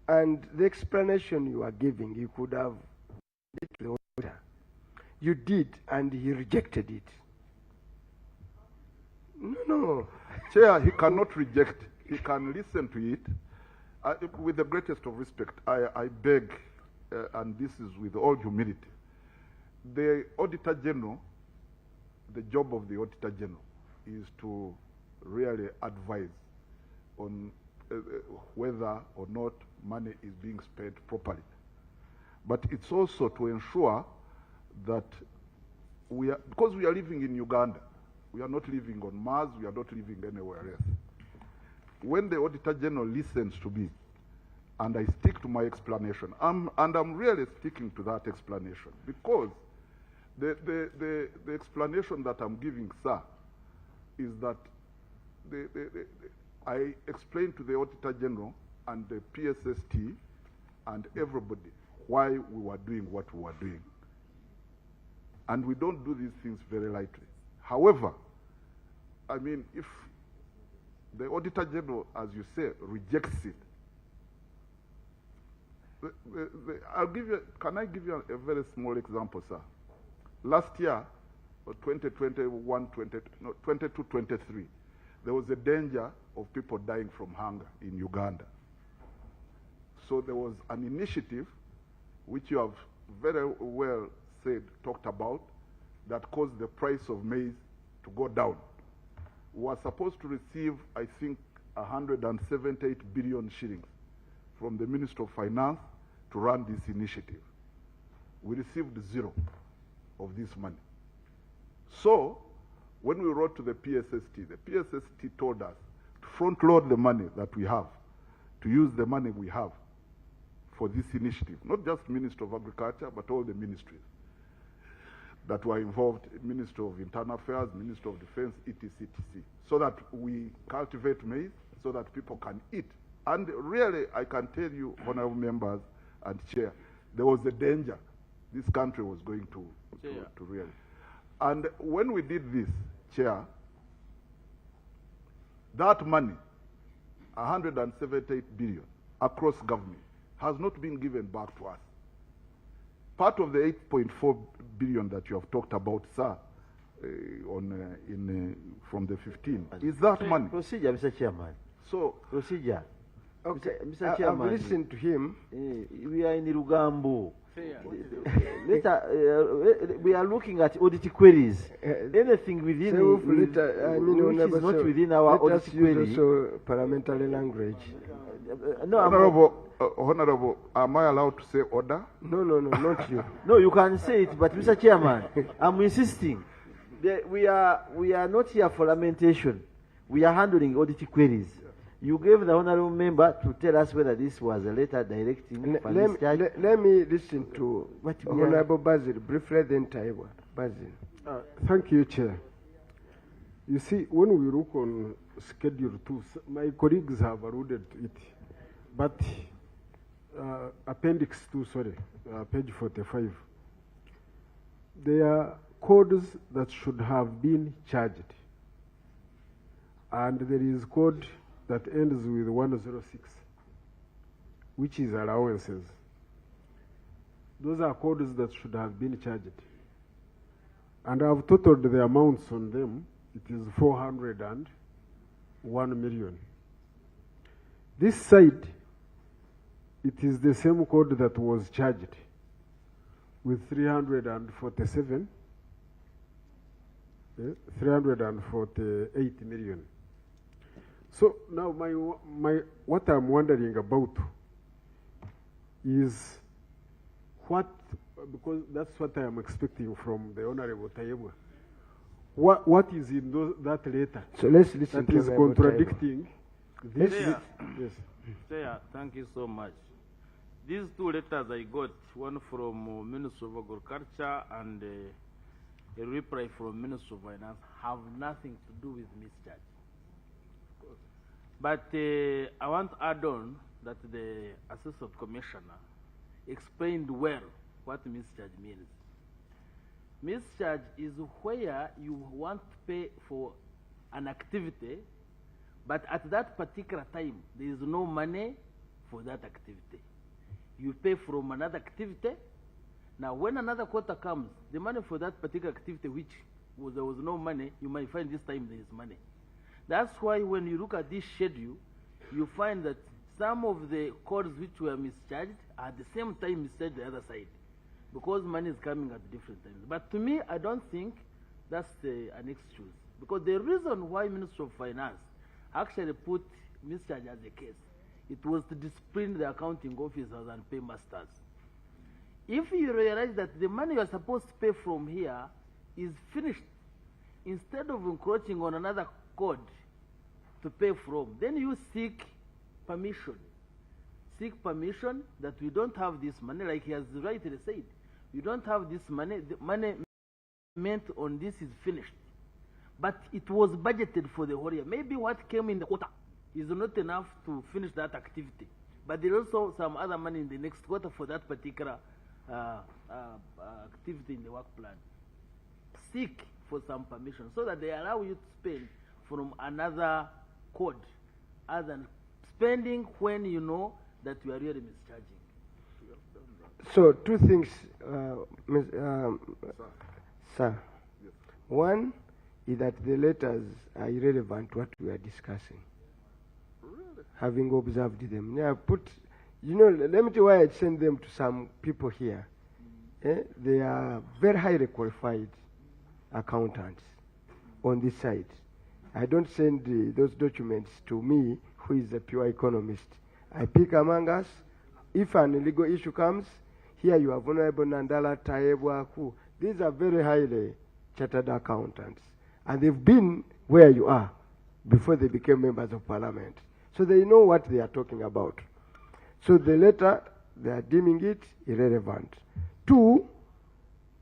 And the explanation you are giving, you could have it to the auditor. You did, and he rejected it. No. Chair, he cannot reject. He can listen to it. With the greatest of respect, I beg, and this is with all humility, the Auditor General, the job of the Auditor General is to really advise on whether or not money is being spent properly. But it's also to ensure that because we are living in Uganda, we are not living on Mars, we are not living anywhere else. When the Auditor General listens to me, and I stick to my explanation, and I'm really sticking to that explanation, because the explanation that I'm giving, sir, is that I explained to the Auditor General and the PSST and everybody why we were doing what we were doing. And we don't do these things very lightly. However, I mean, if the Auditor General, as you say, rejects it, can I give you a very small example, sir? Last year, 22-23, there was a danger of people dying from hunger in Uganda. So there was an initiative, which you have very well said, talked about, that caused the price of maize to go down. We were supposed to receive, I think, 178 billion shillings from the Minister of Finance to run this initiative. We received zero of this money. So, when we wrote to the PSST told us to front load the money that we have, to use the money we have for this initiative, not just Minister of Agriculture, but all the ministries that were involved, Minister of Internal Affairs, Minister of Defense, etc., etc., so that we cultivate maize, so that people can eat. And really, I can tell you, honorable members and chair, there was a danger this country was going to really. And when we did this, chair, that money, 178 billion across government, has not been given back to us. Part of the 8.4 billion that you have talked about, sir, from the 15, is that money. Procedure, Mr. Chairman. So, procedure. Okay, Mr. Chairman. I've listened to him. We are in Rugambo. We are looking at audit queries. Anything within which is not within our audit query. Also parliamentary language. No, Honorable, am I allowed to say order? No, not you. No, you can say it, but Mr. Chairman, I'm insisting. We are not here for lamentation. We are handling audit queries. You gave the honorable member to tell us whether this was a letter directing let me listen to Honorable Basil briefly, then Taiwa. Basil. Thank you, Chair. You see, when we look on Schedule 2, my colleagues have alluded to it, but Appendix 2, page 45, there are codes that should have been charged, and there is code that ends with 106, which is allowances. Those are codes that should have been charged. And I've totaled the amounts on them. It is 401 million. This side, it is the same code that was charged with 348 million. So now what I'm wondering about is because that's what I am expecting from the Honorable Taiwa. What is in that letter? So let's listen that is contradicting this. Yes. Chair, thank you so much. These two letters I got, one from Minister of Agriculture and a reply from Minister of Finance have nothing to do with mischarge. But I want to add on that the Assistant Commissioner explained well what mischarge means. Mischarge is where you want to pay for an activity, but at that particular time, there is no money for that activity. You pay from another activity. Now, when another quarter comes, the money for that particular activity, which there was no money, you might find this time there is money. That's why when you look at this schedule, you find that some of the codes which were mischarged are at the same time mischarged the other side, because money is coming at different times. But to me, I don't think that's an excuse, because the reason why Minister of Finance actually put mischarge as a case, it was to discipline the accounting officers and paymasters. If you realize that the money you are supposed to pay from here is finished, instead of encroaching on another code to pay from, then you seek permission. Seek permission that we don't have this money, like he has rightly said. You don't have this money, the money meant on this is finished. But it was budgeted for the whole year. Maybe what came in the quarter is not enough to finish that activity. But there is also some other money in the next quarter for that particular activity in the work plan. Seek for some permission so that they allow you to spend from another code other than spending when you know that you are really mischarging. So two things, sir. Yes. One is that the letters are irrelevant to what we are discussing. Really? Having observed them. Yeah, let me tell you why I send them to some people here. They are very highly qualified accountants on this side. I don't send those documents to me, who is a pure economist. I pick among us. If an illegal issue comes, here you have Honorable Nandala Taebwaku. These are very highly chartered accountants. And they've been where you are before they became members of parliament. So they know what they are talking about. So the letter, they are deeming it irrelevant. Two,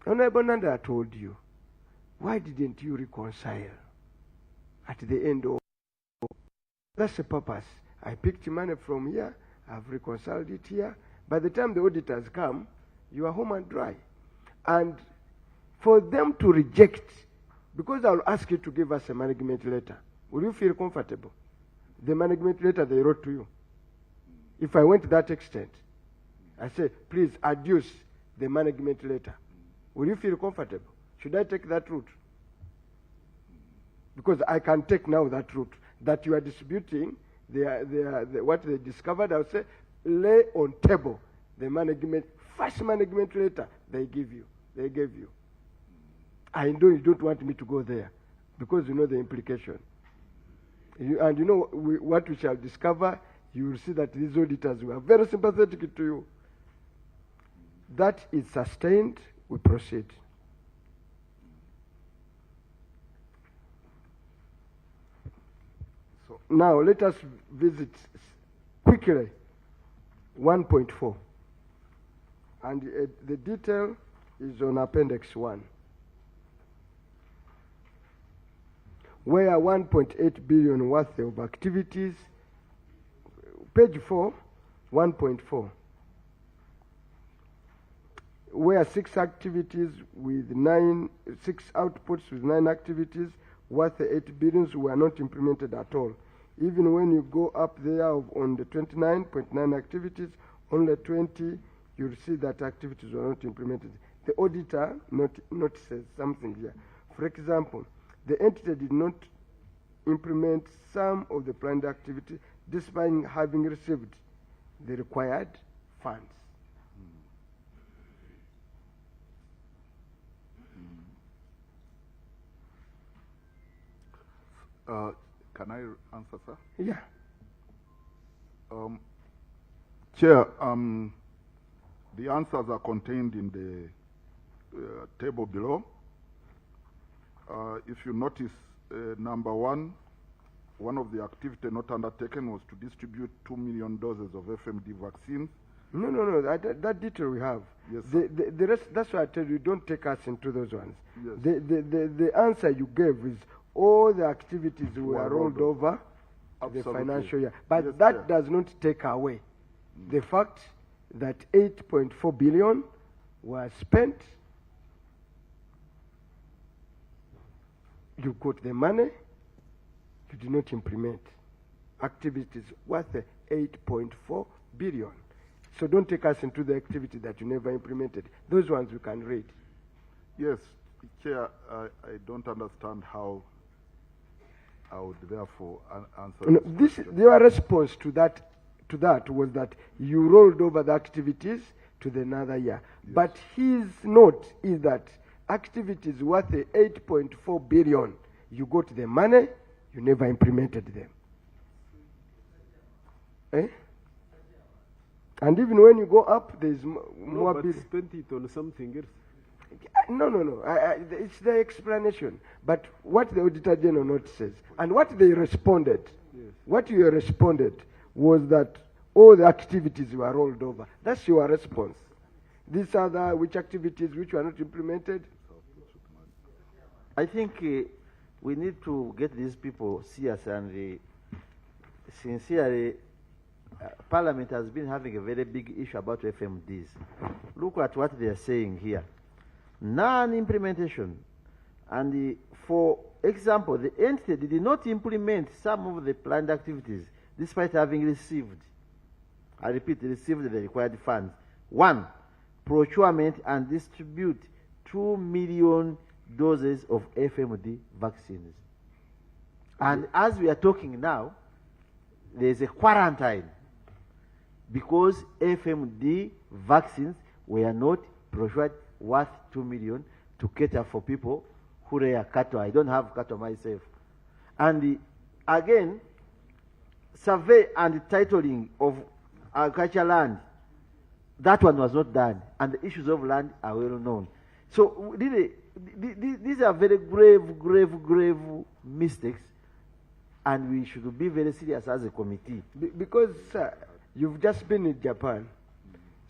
Honorable Nandala told you, why didn't you reconcile at the end of? That's the purpose. I picked money from here, I've reconciled it here. By the time the auditors come, you are home and dry. And for them to reject, because I'll ask you to give us a management letter, will you feel comfortable? The management letter they wrote to you. If I went to that extent, I say, please adduce the management letter. Will you feel comfortable? Should I take that route? Because I can take now that route. That you are disputing what they discovered, I would say, lay on table the first management letter they gave you. I know you don't want me to go there because you know the implication. And you know what we shall discover, you will see that these auditors were very sympathetic to you. That is sustained, we proceed. So now let us visit quickly 1.4. And the detail is on Appendix 1. Where 1.8 billion worth of activities, page 4, 1.4. Where 6 outputs with 9 activities worth 8 billions were not implemented at all. Even when you go up there on the 29.9 activities, only 20, you'll see that activities were not implemented. The auditor notices something here. For example, the entity did not implement some of the planned activity despite having received the required funds. Can I answer, sir? Yeah. Chair, the answers are contained in the table below. If you notice, number one of the activity not undertaken was to distribute 2 million doses of FMD vaccines No. That detail we have. Yes, The rest, that's why I tell you, don't take us into those ones. Yes. The answer you gave is all the activities were rolled over the Absolutely. financial year. But Yes, that Chair. does not take away the fact that 8.4 billion was spent. You got the money, you did not implement activities worth 8.4 billion. So don't take us into the activity that you never implemented. Those ones you can read. Yes, Chair, I don't understand how I would therefore answer No, this question. your response to that was that you rolled over the activities to the another year. Yes. But his note is that activities worth 8.4 billion, you got the money, you never implemented them. Eh? And even when you go up, there's more but bills. spent it on something else. No. It's the explanation. But what the Auditor General note says, and what they responded, what you responded was that all the activities were rolled over. That's your response. These are the which activities which were not implemented. I think we need to get these people serious and sincerely. Parliament has been having a very big issue about FMDs. Look at what they are saying here. Non-implementation. And for example, the entity did not implement some of the planned activities despite having received, I repeat, received the required funds. 1, procurement and distribute 2 million doses of FMD vaccines. And as we are talking now, there is a quarantine because FMD vaccines were not procured worth 2 million to cater for people who rear cattle. I don't have cattle myself. And again, survey and titling of agricultural land, that one was not done. And the issues of land are well known. So really, these are very grave mistakes. And we should be very serious as a committee. Because, sir, you've just been in Japan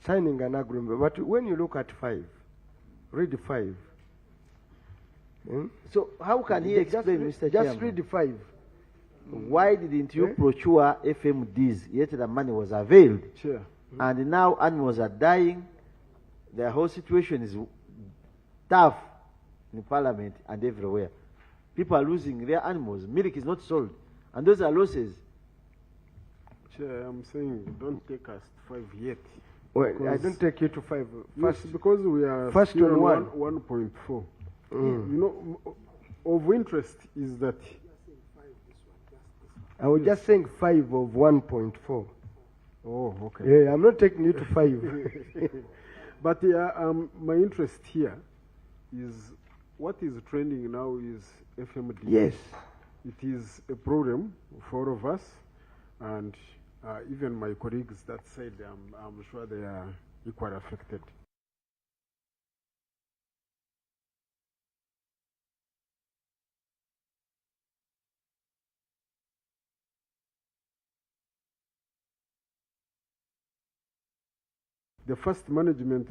signing an agreement, but when you look at 5, read 5. So how can he explain, Mr. Chairman? Just read 5. Why didn't you procure FMDs, yet the money was availed? Sure. And now animals are dying. The whole situation is tough in Parliament and everywhere. People are losing their animals. Milk is not sold. And those are losses. Chair, I'm saying don't take us to 5 yet. Well, I don't take you to 5. First, First, because we are first still on 1.4. You know, of interest is that I was just saying 5 of 1.4. Oh, okay. Yeah, I'm not taking you to 5. But my interest here is what is trending now is FMD. Yes. It is a problem for all of us, and even my colleagues that side, I'm sure they are equally affected. The first management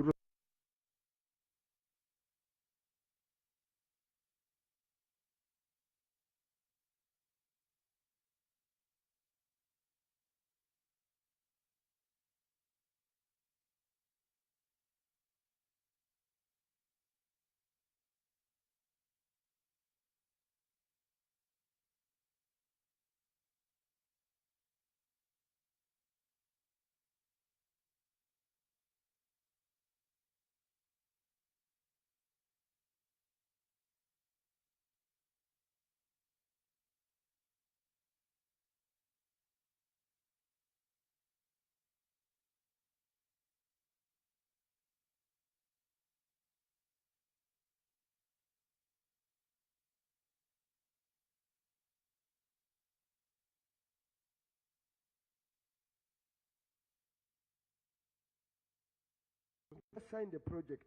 Sign the project.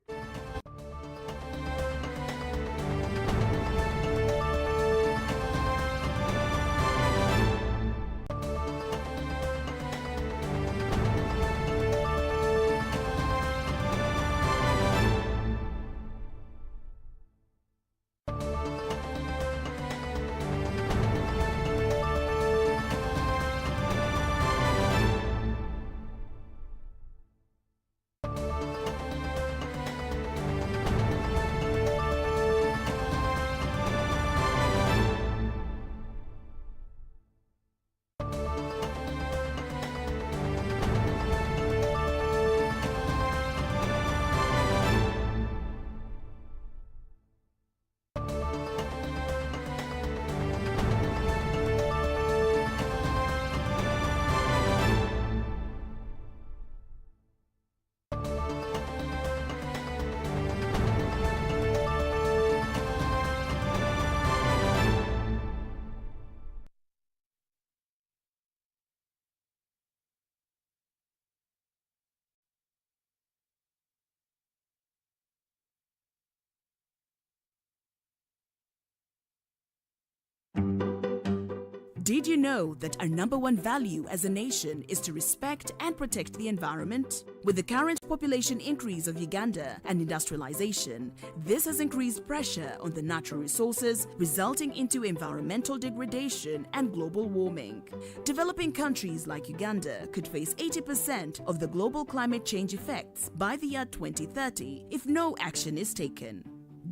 Did you know that our #1 value as a nation is to respect and protect the environment? With the current population increase of Uganda and industrialization, this has increased pressure on the natural resources, resulting into environmental degradation and global warming. Developing countries like Uganda could face 80% of the global climate change effects by the year 2030 if no action is taken.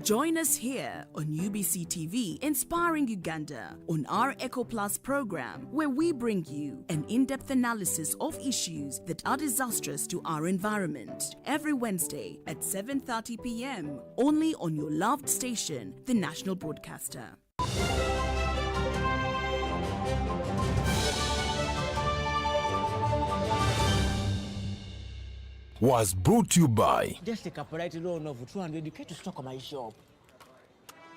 Join us here on UBC TV Inspiring Uganda on our Eco Plus program, where we bring you an in-depth analysis of issues that are disastrous to our environment every Wednesday at 7:30 p.m. only on your loved station, the National Broadcaster. Was brought to you by just take a polite loan of 200k to stock on my shop.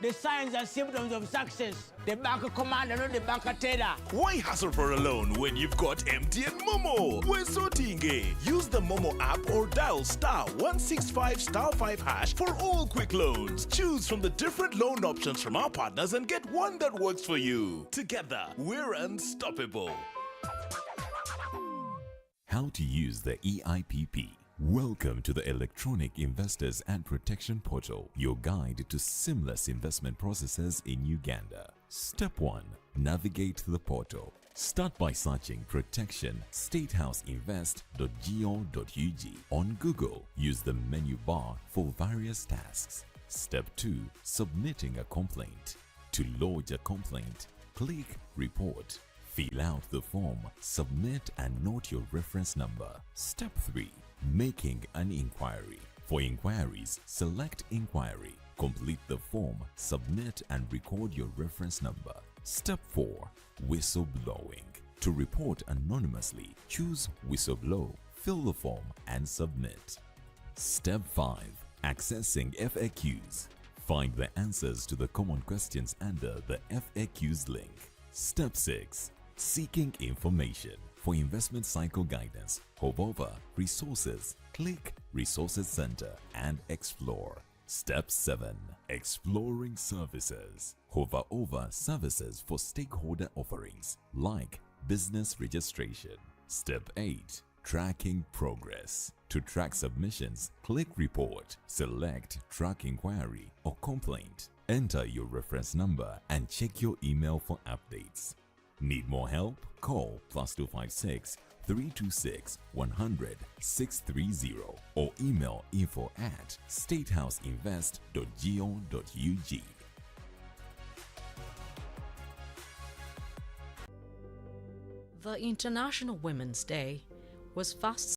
The signs and symptoms of success. The bank commander, not the bank teller. Why hustle for a loan when you've got MTN Momo? We're sorting it. Use the Momo app or dial *165*5# for all quick loans. Choose from the different loan options from our partners and get one that works for you. Together, we're unstoppable. How to use the EIPP. Welcome to the Electronic Investors and Protection Portal, your guide to seamless investment processes in Uganda. Step 1. Navigate the portal. Start by searching Protection statehouseInvest.go.ug. On Google, use the menu bar for various tasks. Step 2. Submitting a complaint. To lodge a complaint, click Report. Fill out the form, submit and note your reference number. Step 3. Making an inquiry. For inquiries, select Inquiry. Complete the form, submit and record your reference number. Step 4. Whistleblowing. To report anonymously, choose Whistleblow, fill the form and submit. Step 5. Accessing FAQs. Find the answers to the common questions under the FAQs link. Step 6. Seeking information. For investment cycle guidance, hover over Resources, click Resources Center and explore. Step 7. Exploring services. Hover over Services for stakeholder offerings like business registration. Step 8. Tracking progress. To track submissions, click Report, select Track Inquiry or Complaint. Enter your reference number and check your email for updates. Need more help? Call +256 326 100 630 or email info@statehouseinvest.go.ug. The International Women's Day was fast